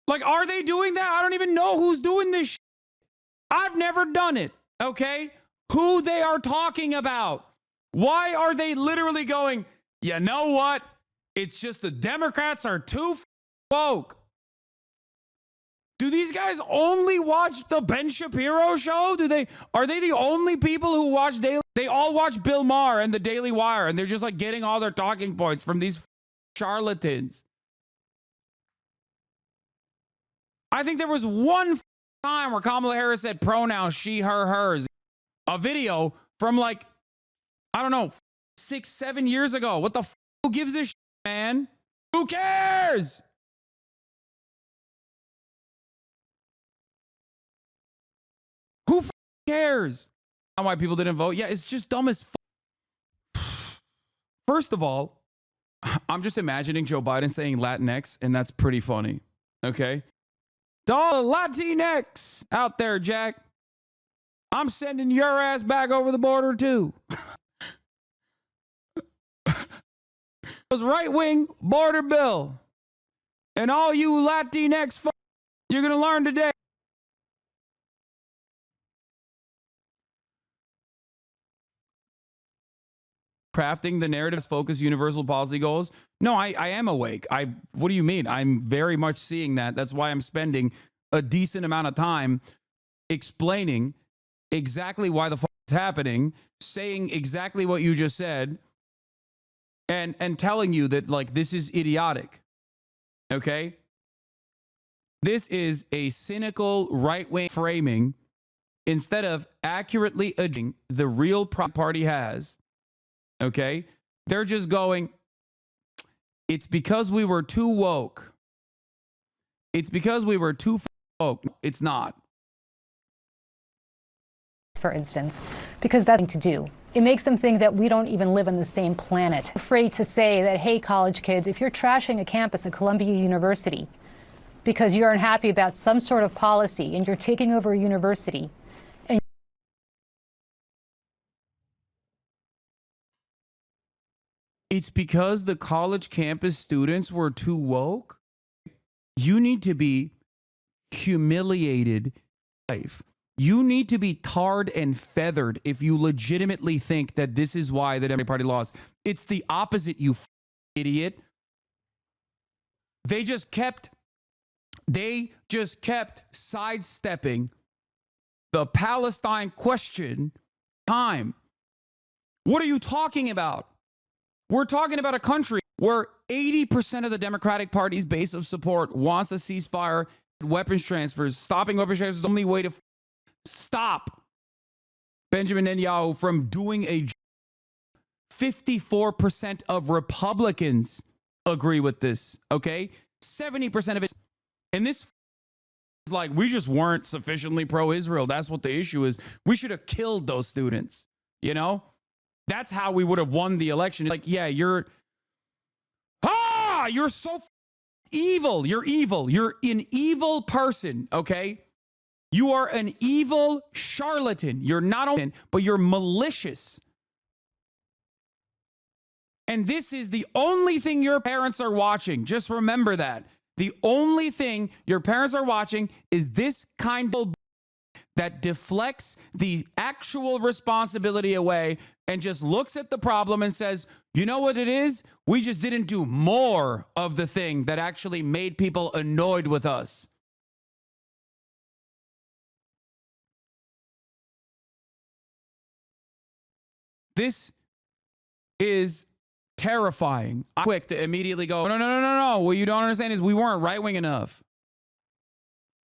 S1: Like, are they doing that? I don't even know who's doing this shit. I've never done it, okay? Who they are talking about. Why are they literally going, you know what? It's just the Democrats are too woke. Do these guys only watch the Ben Shapiro show? Are they the only people who watch Daily? They all watch Bill Maher and the Daily Wire, and they're just like getting all their talking points from these charlatans. I think there was one time where Kamala Harris said pronouns she, her, hers. A video from like, I don't know, 6-7 years ago. What the who gives a shit, man? Who cares? Who cares? Why people didn't vote? Yeah, it's just dumb as First of all, I'm just imagining Joe Biden saying Latinx, and that's pretty funny. Okay? To all the Latinx out there, Jack, I'm sending your ass back over the border too. Was right-wing border bill. And all you Latinx you're going to learn today. Crafting the narrative focus universal policy goals. No, I am awake. What do you mean? I'm very much seeing that. That's why I'm spending a decent amount of time explaining exactly why the fuck is happening, saying exactly what you just said, and telling you that, like, this is idiotic. Okay? This is a cynical right-wing framing instead of accurately addressing the real party has. Okay? They're just going, it's because we were too woke. It's because we were too woke. It's not.
S6: For instance, because that's to do. It makes them think that we don't even live on the same planet. Afraid to say that, hey, college kids, if you're trashing a campus at Columbia University because you're unhappy about some sort of policy and you're taking over a university, and
S1: it's because the college campus students were too woke. You need to be humiliated. You need to be tarred and feathered if you legitimately think that this is why the Democratic Party lost. It's the opposite, you idiot. They just kept sidestepping the Palestine question time. What are you talking about? We're talking about a country where 80% of the Democratic Party's base of support wants a ceasefire, weapons transfers. Stopping weapons transfers is the only way to stop Benjamin Netanyahu from doing a 54% of Republicans agree with this, okay? 70% of it. And this is like, we just weren't sufficiently pro-Israel. That's what the issue is. We should have killed those students, you know? That's how we would have won the election. Like, yeah, you're so evil. You're evil. You're an evil person, okay? You are an evil charlatan. You're not only, but you're malicious. And this is the only thing your parents are watching. Just remember that. The only thing your parents are watching is this kind of that deflects the actual responsibility away and just looks at the problem and says, you know what it is? We just didn't do more of the thing that actually made people annoyed with us. This is terrifying. I'm quick to immediately go, no. What you don't understand is we weren't right-wing enough.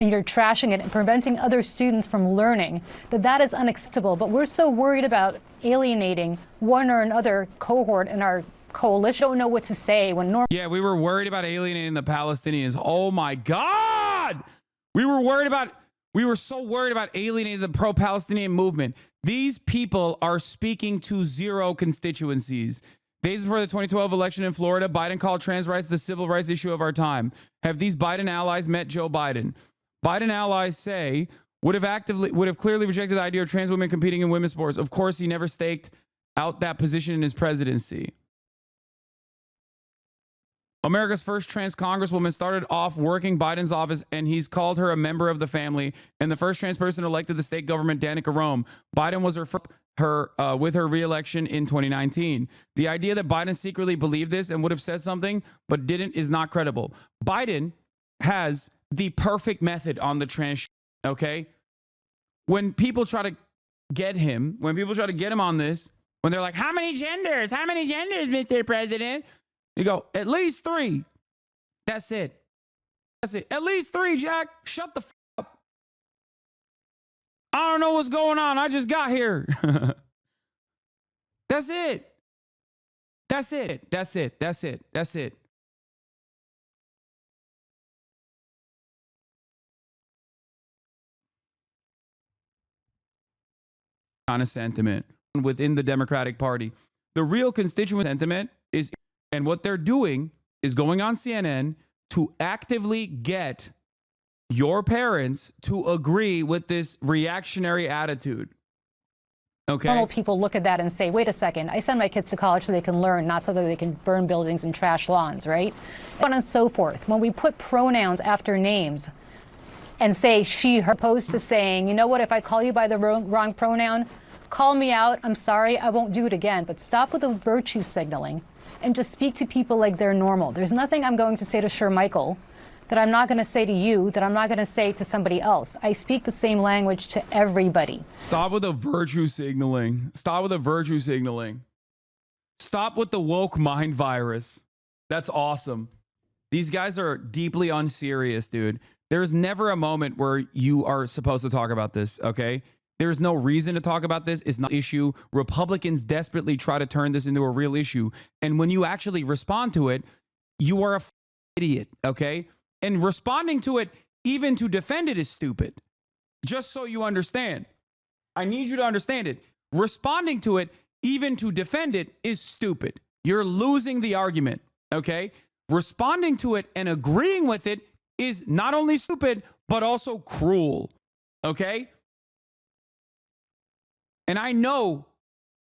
S6: And you're trashing it and preventing other students from learning, that is unacceptable. But we're so worried about alienating one or another cohort in our coalition. Don't know what to say when
S1: Yeah, we were worried about alienating the Palestinians. Oh my God. We were so worried about alienating the pro-Palestinian movement. These people are speaking to zero constituencies. Days before the 2012 election in Florida, Biden called trans rights the civil rights issue of our time. Have these Biden allies met Joe Biden? Biden allies say would have clearly rejected the idea of trans women competing in women's sports. Of course, he never staked out that position in his presidency. America's first trans congresswoman started off working Biden's office, and he's called her a member of the family. And the first trans person elected the state government, Danica Rome. Biden was with her reelection in 2019. The idea that Biden secretly believed this and would have said something but didn't is not credible. Biden has the perfect method on the trans, okay? When people try to get him on this, when they're like, how many genders, Mr. President? You go, at least 3. That's it. At least 3, Jack. Shut the f up. I don't know what's going on. I just got here. That's it. On a sentiment within the Democratic Party. The real constituent sentiment is, and what they're doing is going on CNN to actively get your parents to agree with this reactionary attitude. Okay.
S6: Normal people look at that and say, wait a second, I send my kids to college so they can learn, not so that they can burn buildings and trash lawns, right? On and so forth. When we put pronouns after names and say she, her, opposed to saying, you know what, if I call you by the wrong pronoun, call me out, I'm sorry, I won't do it again. But stop with the virtue signaling and just speak to people like they're normal. There's nothing I'm going to say to Michael that I'm not going to say to you, that I'm not going to say to somebody else. I speak the same language to everybody.
S1: Stop with the virtue signaling. Stop with the woke mind virus. That's awesome. These guys are deeply unserious, dude. There's never a moment where you are supposed to talk about this, okay? There's no reason to talk about this. It's not an issue. Republicans desperately try to turn this into a real issue. And when you actually respond to it, you are a idiot, okay? And responding to it, even to defend it, is stupid. Just so you understand. I need you to understand it. Responding to it, even to defend it, is stupid. You're losing the argument, okay? Responding to it and agreeing with it is not only stupid, but also cruel, okay? And I know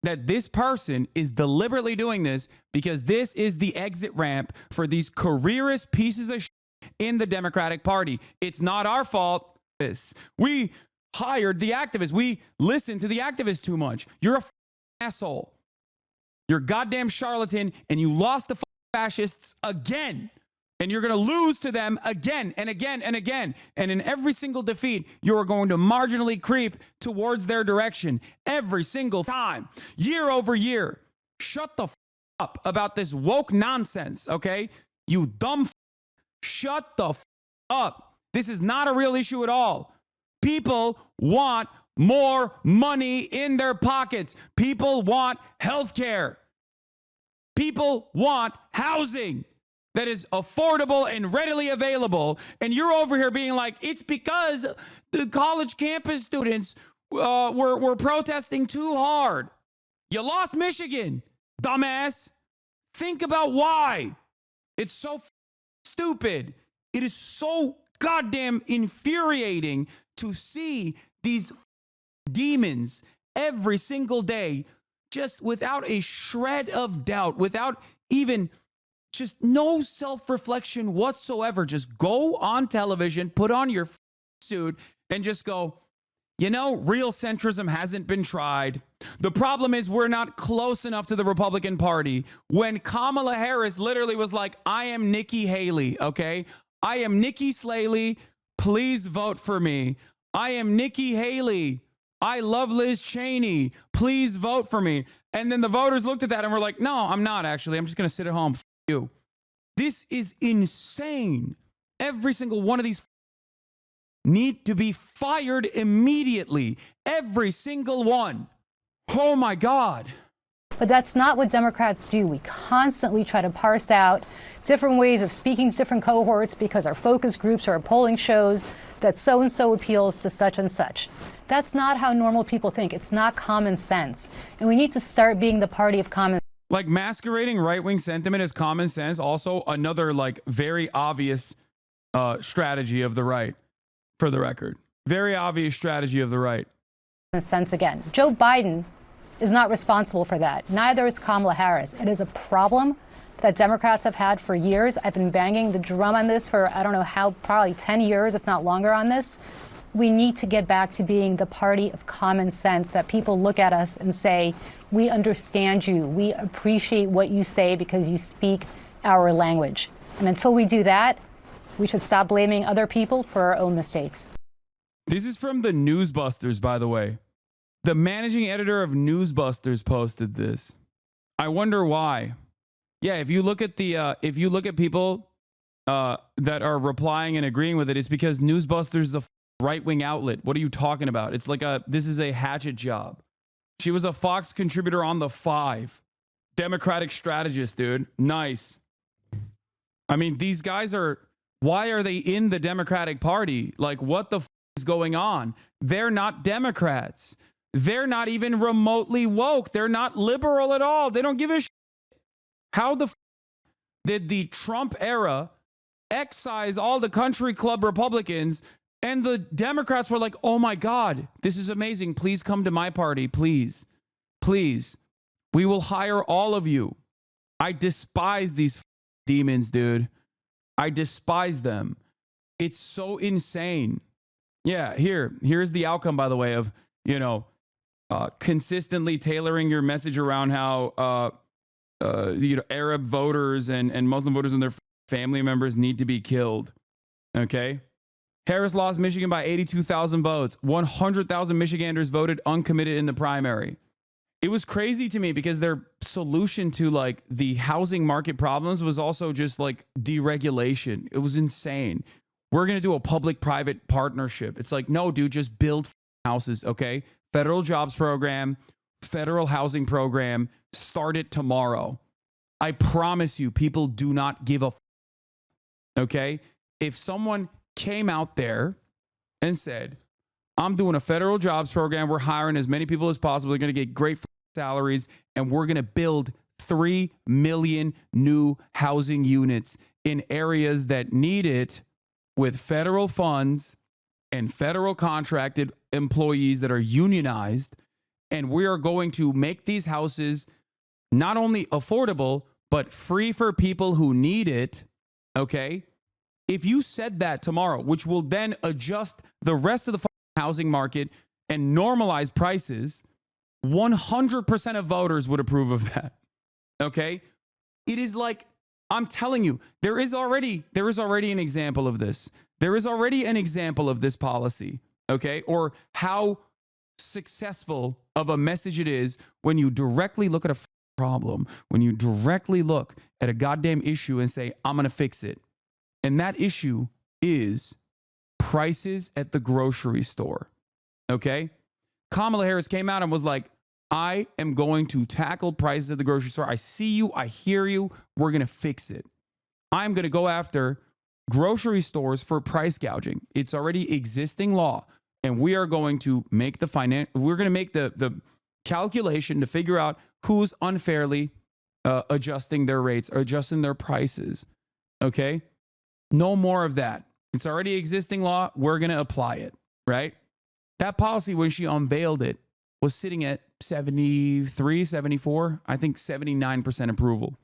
S1: that this person is deliberately doing this because this is the exit ramp for these careerist pieces of shit in the Democratic Party. It's not our fault. We hired the activists. We listened to the activists too much. You're a asshole. You're a goddamn charlatan, and you lost the fascists again. And you're going to lose to them again and again and again. And in every single defeat, you are going to marginally creep towards their direction every single time, year over year. Shut the up about this woke nonsense, okay? You dumb shut the up. This is not a real issue at all. People want more money in their pockets. People want health care. People want housing that is affordable and readily available. And you're over here being like, it's because the college campus students were protesting too hard. You lost Michigan, dumbass. Think about why. It's so stupid. It is so goddamn infuriating to see these demons every single day, just without a shred of doubt, without even just no self-reflection whatsoever. Just go on television, put on your suit, and just go, you know, real centrism hasn't been tried. The problem is we're not close enough to the Republican Party. When Kamala Harris literally was like, I am Nikki Haley, okay? I am Nikki Slaley. Please vote for me. I am Nikki Haley. I love Liz Cheney. Please vote for me. And then the voters looked at that and were like, no, I'm not actually. I'm just going to sit at home. F you. This is insane. Every single one of these need to be fired immediately. Every single one. Oh my God.
S6: But that's not what Democrats do. We constantly try to parse out different ways of speaking to different cohorts because our focus groups or our polling shows that so-and-so appeals to such and such. That's not how normal people think. It's not common sense. And we need to start being the party of common sense.
S1: Like masquerading right-wing sentiment as common sense, also another like very obvious strategy of the right, for the record. Very obvious strategy of the right.
S6: Sense again. Joe Biden is not responsible for that. Neither is Kamala Harris. It is a problem that Democrats have had for years. I've been banging the drum on this for, I don't know how, probably 10 years, if not longer on this. We need to get back to being the party of common sense, that people look at us and say, we understand you. We appreciate what you say because you speak our language. And until we do that, we should stop blaming other people for our own mistakes.
S1: This is from the Newsbusters, by the way. The managing editor of Newsbusters posted this. I wonder why. Yeah, if you look at people that are replying and agreeing with it, it's because Newsbusters is a right-wing outlet. What are you talking about? It's like this is a hatchet job. She was a Fox contributor on The Five. Democratic strategist, dude. Nice. I mean, these guys why are they in the Democratic Party? Like, what the is going on? They're not Democrats. They're not even remotely woke. They're not liberal at all. They don't give a shit. How the did the Trump era excise all the country club Republicans, and the Democrats were like, oh my God, this is amazing. Please come to my party. Please. Please. We will hire all of you. I despise these demons, dude. I despise them. It's so insane. Yeah, here's the outcome, by the way, of, consistently tailoring your message around how, Arab voters and Muslim voters and their family members need to be killed. Okay? Harris lost Michigan by 82,000 votes. 100,000 Michiganders voted uncommitted in the primary. It was crazy to me because their solution to like the housing market problems was also just like deregulation. It was insane. We're going to do a public-private partnership. It's like, no, dude, just build houses, okay? Federal jobs program, federal housing program, start it tomorrow. I promise you, people do not give a okay? If someone came out there and said, I'm doing a federal jobs program. We're hiring as many people as possible. They're going to get great salaries, and we're going to build 3 million new housing units in areas that need it with federal funds and federal contracted employees that are unionized. And we are going to make these houses not only affordable, but free for people who need it. Okay? If you said that tomorrow, which will then adjust the rest of the housing market and normalize prices, 100% of voters would approve of that. Okay? It is like, I'm telling you, there is already an example of this. There is already an example of this policy. Okay? Or how successful of a message it is when you directly look at a problem, when you directly look at a goddamn issue and say, I'm going to fix it. And that issue is prices at the grocery store. Okay? Kamala Harris came out and was like, I am going to tackle prices at the grocery store. I see you. I hear you. We're going to fix it. I'm going to go after grocery stores for price gouging. It's already existing law. And we are going to make the calculation to figure out who's unfairly adjusting their rates or adjusting their prices. Okay? No more of that. It's already existing law. We're going to apply it, right? That policy, when she unveiled it, was sitting at 73, 74, I think 79% approval.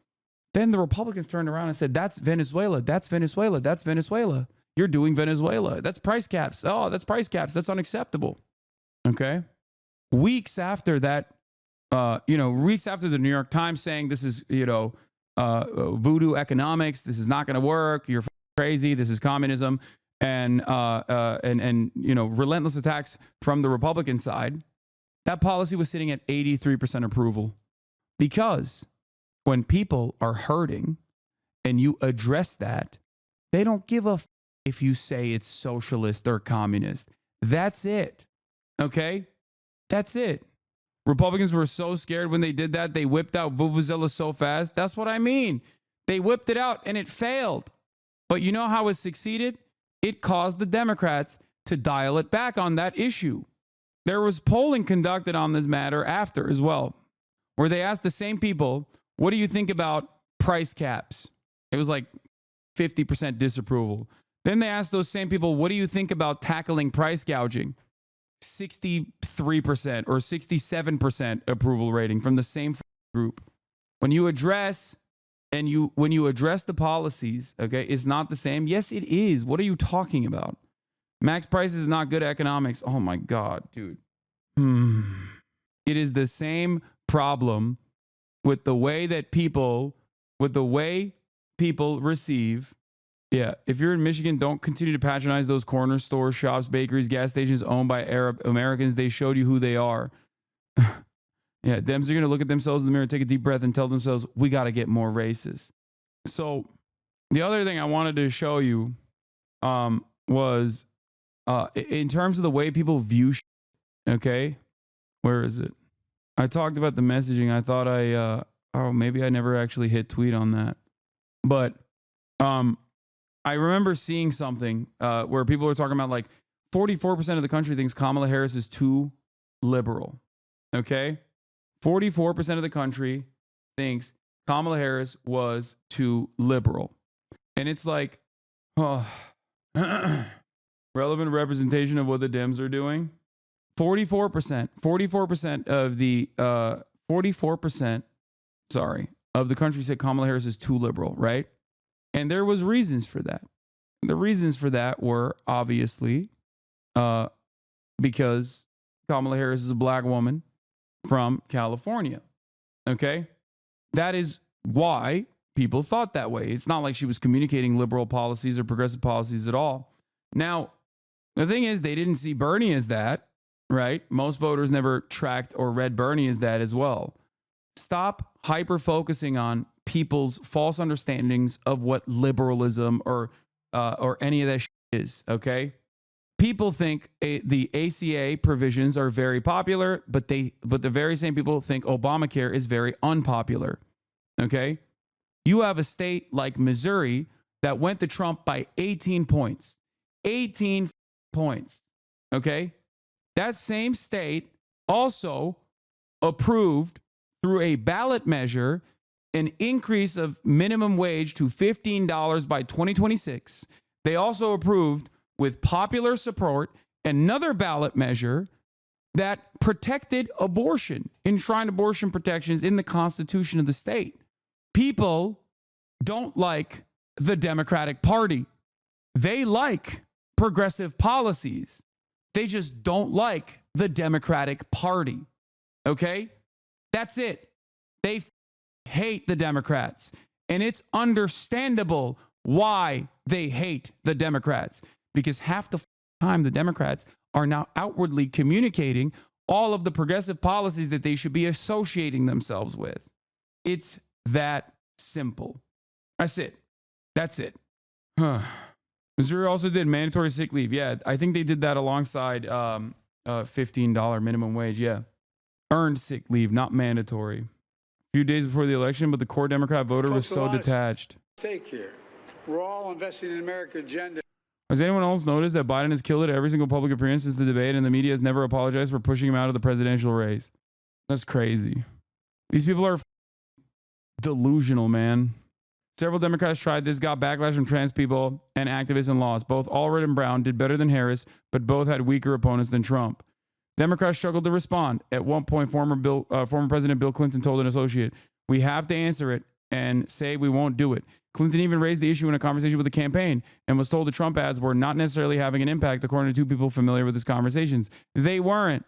S1: Then the Republicans turned around and said, that's Venezuela. That's Venezuela. That's Venezuela. You're doing Venezuela. That's price caps. Oh, that's price caps. That's unacceptable. Okay. Weeks after that, weeks after the New York Times saying this is, voodoo economics, this is not going to work, you're crazy, this is communism, and relentless attacks from the Republican side, that policy was sitting at 83% approval. Because when people are hurting and you address that, they don't give a if you say it's socialist or communist. That's it. Okay? That's it. Republicans were so scared when they did that, they whipped out Vuvuzela so fast. That's what I mean. They whipped it out and it failed. But you know how it succeeded? It caused the Democrats to dial it back on that issue. There was polling conducted on this matter after as well, where they asked the same people, what do you think about price caps? It was like 50% disapproval. Then they asked those same people, what do you think about tackling price gouging? 63% or 67% approval rating from the same group. When you address the policies, okay, it's not the same. Yes, it is. What are you talking about? Max prices is not good economics. Oh my God, dude. It is the same problem with the way people receive. Yeah, if you're in Michigan, don't continue to patronize those corner stores, shops, bakeries, gas stations owned by Arab Americans. They showed you who they are. Yeah, Dems are going to look at themselves in the mirror, take a deep breath, and tell themselves, we got to get more racist. So the other thing I wanted to show you was in terms of the way people view shit, okay? Where is it? I talked about the messaging. I thought maybe I never actually hit tweet on that. But I remember seeing something where people were talking about like 44% of the country thinks Kamala Harris is too liberal. Okay? 44% of the country thinks Kamala Harris was too liberal. And it's like, relevant representation of what the Dems are doing. 44% of the 44%, of the country said Kamala Harris is too liberal, right? And there was reasons for that. The reasons for that were obviously because Kamala Harris is a black woman from California. Okay? That is why people thought that way. It's not like she was communicating liberal policies or progressive policies at all. Now, the thing is, they didn't see Bernie as that, right? Most voters never tracked or read Bernie as that as well. Stop hyper-focusing on people's false understandings of what liberalism or any of that shit is, okay? People think the ACA provisions are very popular, but the very same people think Obamacare is very unpopular, okay? You have a state like Missouri that went to Trump by 18 points. 18 points, okay? That same state also approved through a ballot measure an increase of minimum wage to $15 by 2026. They also approved with popular support another ballot measure that protected abortion, enshrined abortion protections in the Constitution of the state. People don't like the Democratic Party. They like progressive policies. They just don't like the Democratic Party. Okay? That's it. They hate the Democrats. And it's understandable why they hate the Democrats. Because half the time the Democrats are now outwardly communicating all of the progressive policies that they should be associating themselves with. It's that simple. That's it. That's it. Missouri also did mandatory sick leave. Yeah, I think they did that alongside $15 minimum wage. Yeah. Earned sick leave, not mandatory. A few days before the election, but the core Democrat voter was so detached.
S7: Stake here. We're all investing in America's agenda.
S1: Has anyone else noticed that Biden has killed it at every single public appearance since the debate, and the media has never apologized for pushing him out of the presidential race? That's crazy. These people are delusional, man. Several Democrats tried this, got backlash from trans people and activists and lost. Both Allred and Brown did better than Harris, but both had weaker opponents than Trump. Democrats struggled to respond. At one point, former President Bill Clinton told an associate, "We have to answer it and say we won't do it." Clinton even raised the issue in a conversation with the campaign and was told the Trump ads were not necessarily having an impact, according to two people familiar with his conversations. They weren't.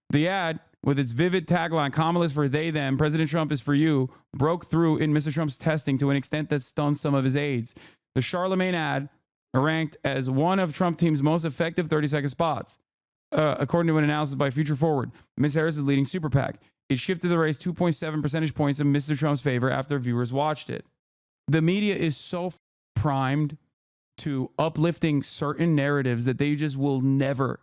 S1: The ad, with its vivid tagline, Kamala is for they, them, President Trump is for you, broke through in Mr. Trump's testing to an extent that stunned some of his aides. The Charlemagne ad ranked as one of Trump team's most effective 30-second spots. According to an analysis by Future Forward, Ms. Harris is leading Super PAC. It shifted the race 2.7 percentage points in Mr. Trump's favor after viewers watched it. The media is so primed to uplifting certain narratives that they just will never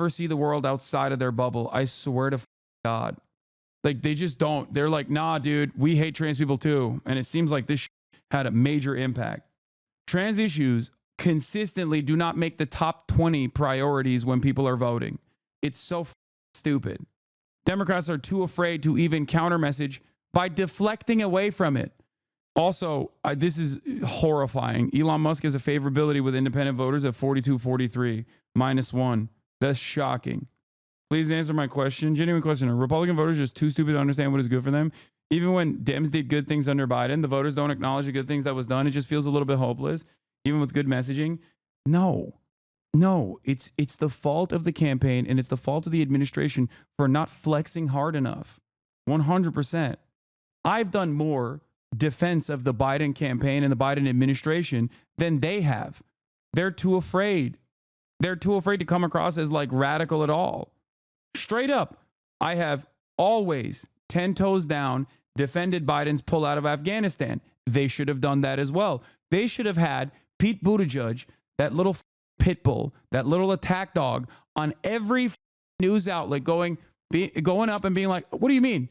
S1: see the world outside of their bubble. I swear to God. Like, they just don't. They're like, nah, dude, we hate trans people too. And it seems like this had a major impact. Trans issues consistently do not make the top 20 priorities when people are voting. It's so stupid. Democrats are too afraid to even counter message by deflecting away from it. Also, this is horrifying. Elon Musk has a favorability with independent voters at 42-43, -1. That's shocking. Please answer my question. Genuine question. Are Republican voters just too stupid to understand what is good for them? Even when Dems did good things under Biden, the voters don't acknowledge the good things that was done. It just feels a little bit hopeless, even with good messaging. No, it's the fault of the campaign, and it's the fault of the administration for not flexing hard enough. 100%. I've done more defense of the Biden campaign and the Biden administration than they have. They're too afraid. They're too afraid to come across as like radical at all. Straight up, I have always 10 toes down defended Biden's pull out of Afghanistan. They should have done that as well. They should have had Pete Buttigieg, that little pit bull, that little attack dog, on every news outlet going up and being like, what do you mean?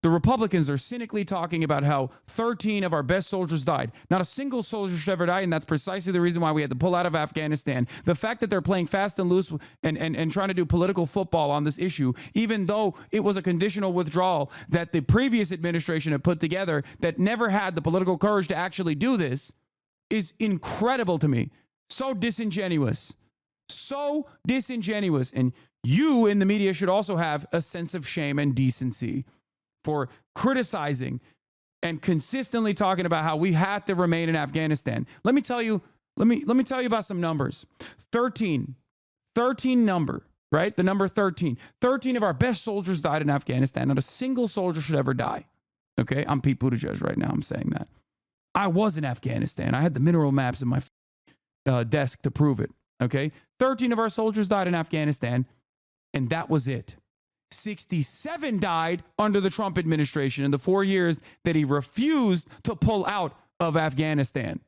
S1: The Republicans are cynically talking about how 13 of our best soldiers died. Not a single soldier should ever die, and that's precisely the reason why we had to pull out of Afghanistan. The fact that they're playing fast and loose and trying to do political football on this issue, even though it was a conditional withdrawal that the previous administration had put together that never had the political courage to actually do this, is incredible to me. So disingenuous. So disingenuous. And you in the media should also have a sense of shame and decency for criticizing and consistently talking about how we had to remain in Afghanistan. Let me tell you about some numbers. 13 number, right? The number 13. 13 of our best soldiers died in Afghanistan. Not a single soldier should ever die. Okay, I'm Pete Buttigieg right now. I'm saying that. I was in Afghanistan. I had the mineral maps in my desk to prove it. Okay, 13 of our soldiers died in Afghanistan, and that was it. 67 died under the Trump administration in the 4 years that he refused to pull out of Afghanistan.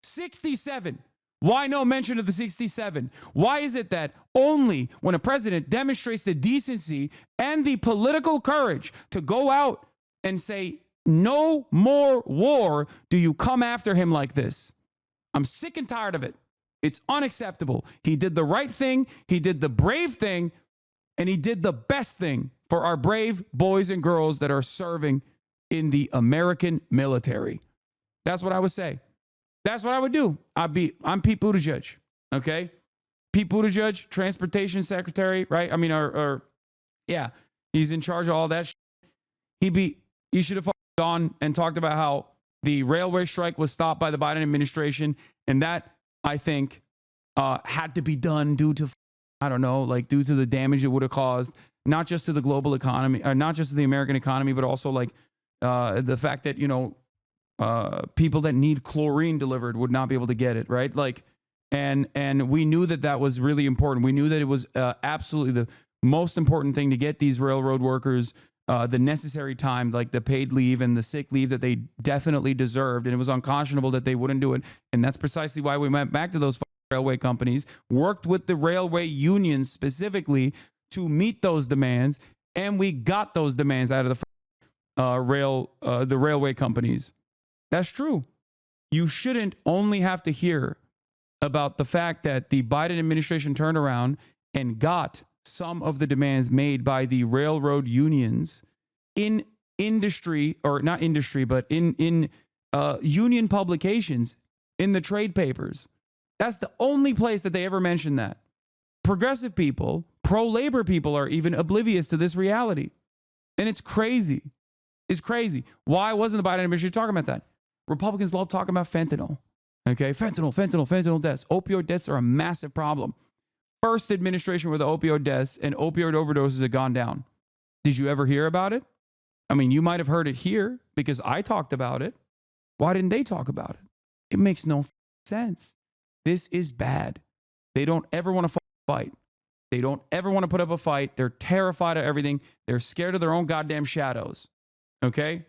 S1: 67. Why no mention of the 67? Why is it that only when a president demonstrates the decency and the political courage to go out and say, no more war, do you come after him like this? I'm sick and tired of it. It's unacceptable. He did the right thing. He did the brave thing. And he did the best thing for our brave boys and girls that are serving in the American military. That's what I would say. That's what I would do. I'm Pete Buttigieg, okay? Pete Buttigieg, transportation secretary, right? I mean, yeah, he's in charge of all that. He should have gone and talked about how the railway strike was stopped by the Biden administration, and that, I think, had to be done due to, I don't know, like due to the damage it would have caused, not just to the global economy, or not just to the American economy, but also like the fact that, people that need chlorine delivered would not be able to get it, right? Like, and we knew that was really important. We knew that it was absolutely the most important thing to get these railroad workers the necessary time, like the paid leave and the sick leave that they definitely deserved. And it was unconscionable that they wouldn't do it. And that's precisely why we went back to those railway companies, worked with the railway unions specifically to meet those demands, and we got those demands out of the railway companies. That's true. You shouldn't only have to hear about the fact that the Biden administration turned around and got some of the demands made by the railroad unions in industry, or not industry, but in union publications, in the trade papers. That's the only place that they ever mention that. Progressive people, pro-labor people are even oblivious to this reality. And it's crazy. It's crazy. Why wasn't the Biden administration talking about that? Republicans love talking about fentanyl. Okay, fentanyl deaths. Opioid deaths are a massive problem. first administration where the opioid deaths and opioid overdoses had gone down. Did you ever hear about it? I mean, you might have heard it here because I talked about it. Why didn't they talk about it? It makes no sense. This is bad. They don't ever want to fight. They don't ever want to put up a fight. They're terrified of everything. They're scared of their own goddamn shadows. Okay?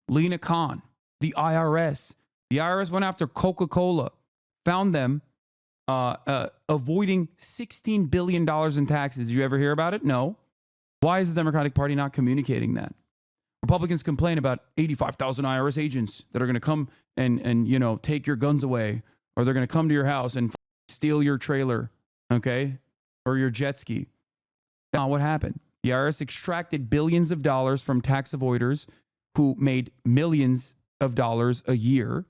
S1: Lena Khan, the IRS. The IRS went after Coca-Cola, found them avoiding $16 billion in taxes. Did you ever hear about it? No. Why is the Democratic Party not communicating that? Republicans complain about 85,000 IRS agents that are going to come and you know, take your guns away, or they're going to come to your house and steal your trailer, okay, or your jet ski. Now, what happened? The IRS extracted billions of dollars from tax avoiders who made millions of dollars a year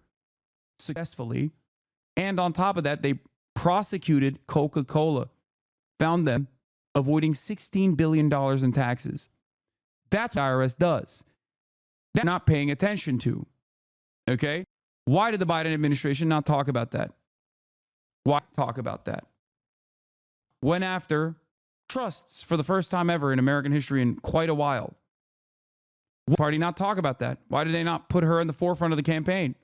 S1: successfully. And on top of that, they prosecuted Coca-Cola, found them avoiding $16 billion in taxes. That's what the IRS does. They're not paying attention to. Okay? Why did the Biden administration not talk about that? Why talk about that? Went after trusts for the first time ever in American history in quite a while. Why did the party not talk about that? Why did they not put her in the forefront of the campaign?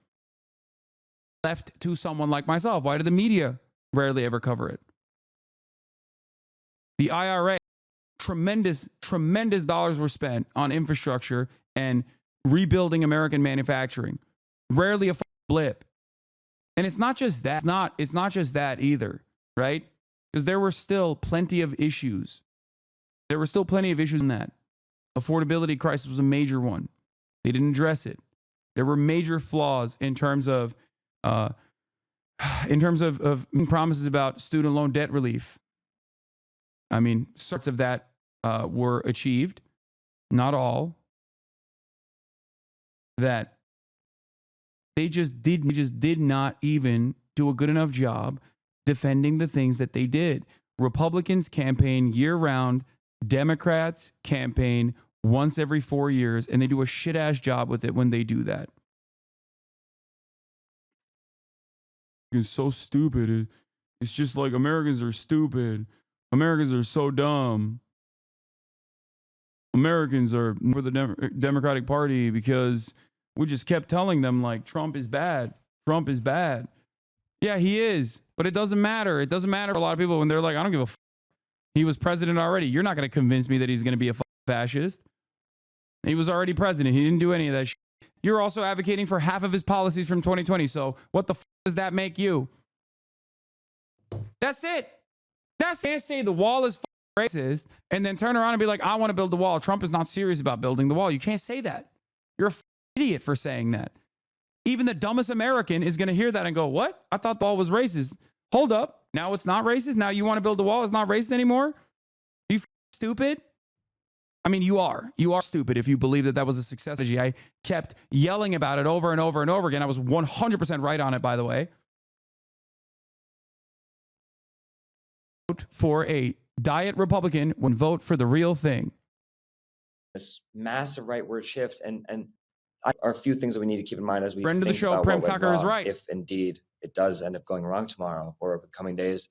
S1: Left to someone like myself. Why did the media rarely ever cover it? The IRA, tremendous dollars were spent on infrastructure and rebuilding American manufacturing. Rarely a blip. And it's not just that. It's not just that either, right? Because there were still plenty of issues. There were still plenty of issues in that. Affordability crisis was a major one. They didn't address it. There were major flaws in terms of promises about student loan debt relief. I mean, sorts of that were achieved, not all. That they just did not even do a good enough job defending the things that they did. Republicans campaign year-round. Democrats campaign once every 4 years, and they do a shit-ass job with it when they do that. It's so stupid. It's just like Americans are stupid. Americans are so dumb. Americans are for the Democratic Party because we just kept telling them, like, Trump is bad. Trump is bad. Yeah, he is. But it doesn't matter. It doesn't matter for a lot of people when they're like, I don't give a f. He was president already. You're not going to convince me that he's going to be a fascist. He was already president. He didn't do any of that shit. You're also advocating for half of his policies from 2020. So what the f does that make you? That's it. That's it. Can't say the wall is racist and then turn around and be like, I want to build the wall. Trump is not serious about building the wall. You can't say that. You're a idiot for saying that. Even the dumbest American is going to hear that and go, what? I thought the wall was racist. Hold up. Now it's not racist. Now you want to build the wall. It's not racist anymore. Are you stupid? I mean, you are. You are stupid if you believe that that was a success strategy. I kept yelling about it over and over and over again. I was 100% right on it, by the way. Vote for a diet Republican when vote for the real thing.
S8: This massive rightward shift and are a few things that we need to keep in mind as we
S1: friend of the show, Prem Tucker is right.
S8: If indeed it does end up going wrong tomorrow or over the coming days,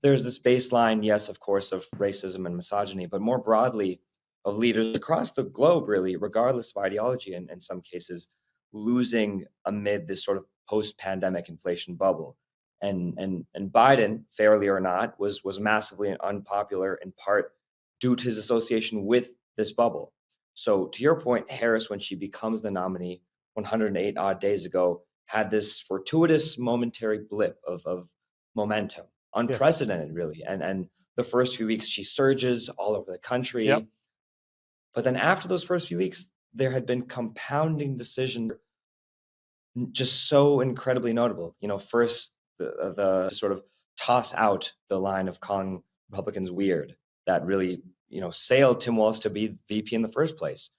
S8: there's this baseline, yes, of course, of racism and misogyny, but more broadly of leaders across the globe, really, regardless of ideology, and in some cases, losing amid this sort of post-pandemic inflation bubble. And Biden, fairly or not, was massively unpopular in part due to his association with this bubble. So to your point, Harris, when she becomes the nominee 108 odd days ago, had this fortuitous momentary blip of momentum, unprecedented, really. And the first few weeks, she surges all over the country. Yep. But then after those first few weeks, there had been compounding decisions just so incredibly notable. You know, first, the sort of toss out the line of calling Republicans weird that really, you know, sailed Tim Walz to be VP in the first place.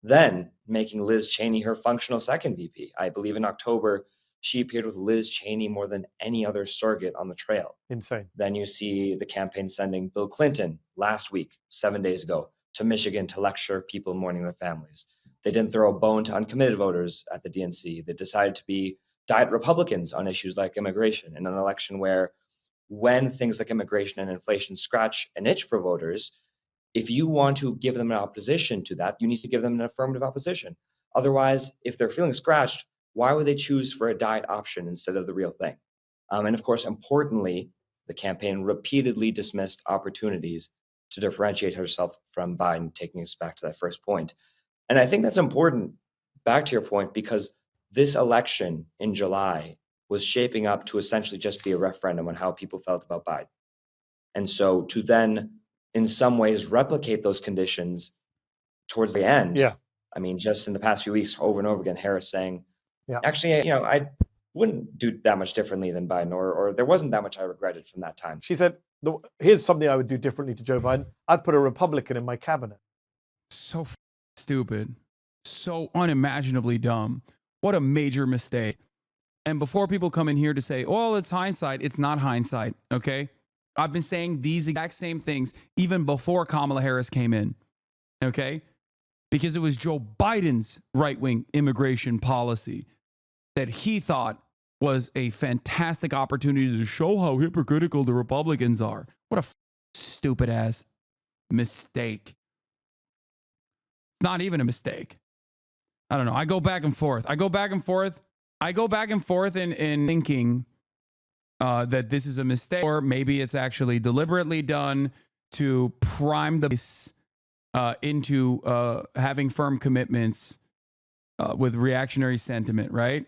S8: Then making Liz Cheney her functional second VP. I believe in October, she appeared with Liz Cheney more than any other surrogate on the trail.
S9: Insane.
S8: Then you see the campaign sending Bill Clinton last week, 7 days ago, to Michigan to lecture people mourning their families. They didn't throw a bone to uncommitted voters at the DNC. They decided to be diet Republicans on issues like immigration in an election where when things like immigration and inflation scratch an itch for voters, if you want to give them an opposition to that, you need to give them an affirmative opposition. Otherwise, if they're feeling scratched, why would they choose for a diet option instead of the real thing? And of course, importantly, the campaign repeatedly dismissed opportunities to differentiate herself from Biden, taking us back to that first point. And I think that's important, back to your point, because this election in July was shaping up to essentially just be a referendum on how people felt about Biden. And so to then, in some ways, replicate those conditions towards the end.
S9: Yeah.
S8: I mean, just in the past few weeks, over and over again, Harris saying,
S9: Yeah.
S8: actually, I wouldn't do that much differently than Biden, or there wasn't that much I regretted from that time.
S9: She said, here's something I would do differently to Joe Biden. I'd put a Republican in my cabinet.
S1: So stupid. So unimaginably dumb. What a major mistake. And before people come in here to say, oh, it's hindsight, it's not hindsight, okay? I've been saying these exact same things even before Kamala Harris came in, okay? Because it was Joe Biden's right-wing immigration policy that he thought was a fantastic opportunity to show how hypocritical the Republicans are. What a stupid ass mistake. It's not even a mistake. I don't know. I go back and forth in thinking that this is a mistake, or maybe it's actually deliberately done to prime the base into having firm commitments with reactionary sentiment, right?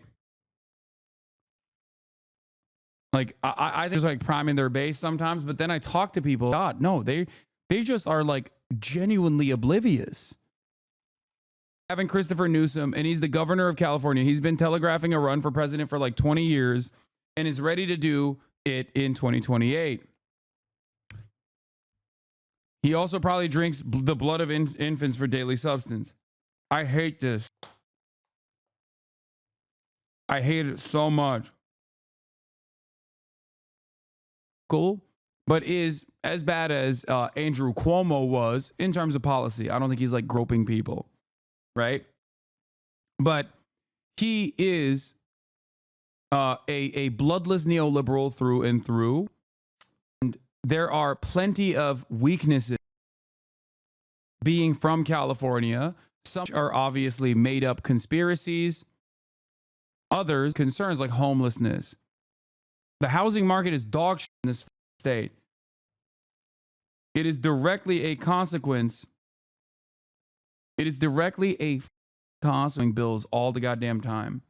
S1: Like I think it's like priming their base sometimes, but then I talk to people. God, no, they just are like genuinely oblivious. Having Christopher Newsom, and he's the governor of California. He's been telegraphing a run for president for like 20 years and is ready to do it in 2028. He also probably drinks the blood of infants for daily substance. I hate this. I hate it so much. Cool, but is as bad as Andrew Cuomo was in terms of policy. I don't think he's like groping people, right? But he is a bloodless neoliberal through and through. And there are plenty of weaknesses being from California. Some are obviously made up conspiracies. Others, concerns like homelessness. The housing market is dog shit in this state. It is directly a consequence. It is directly a consequence bills all the goddamn time.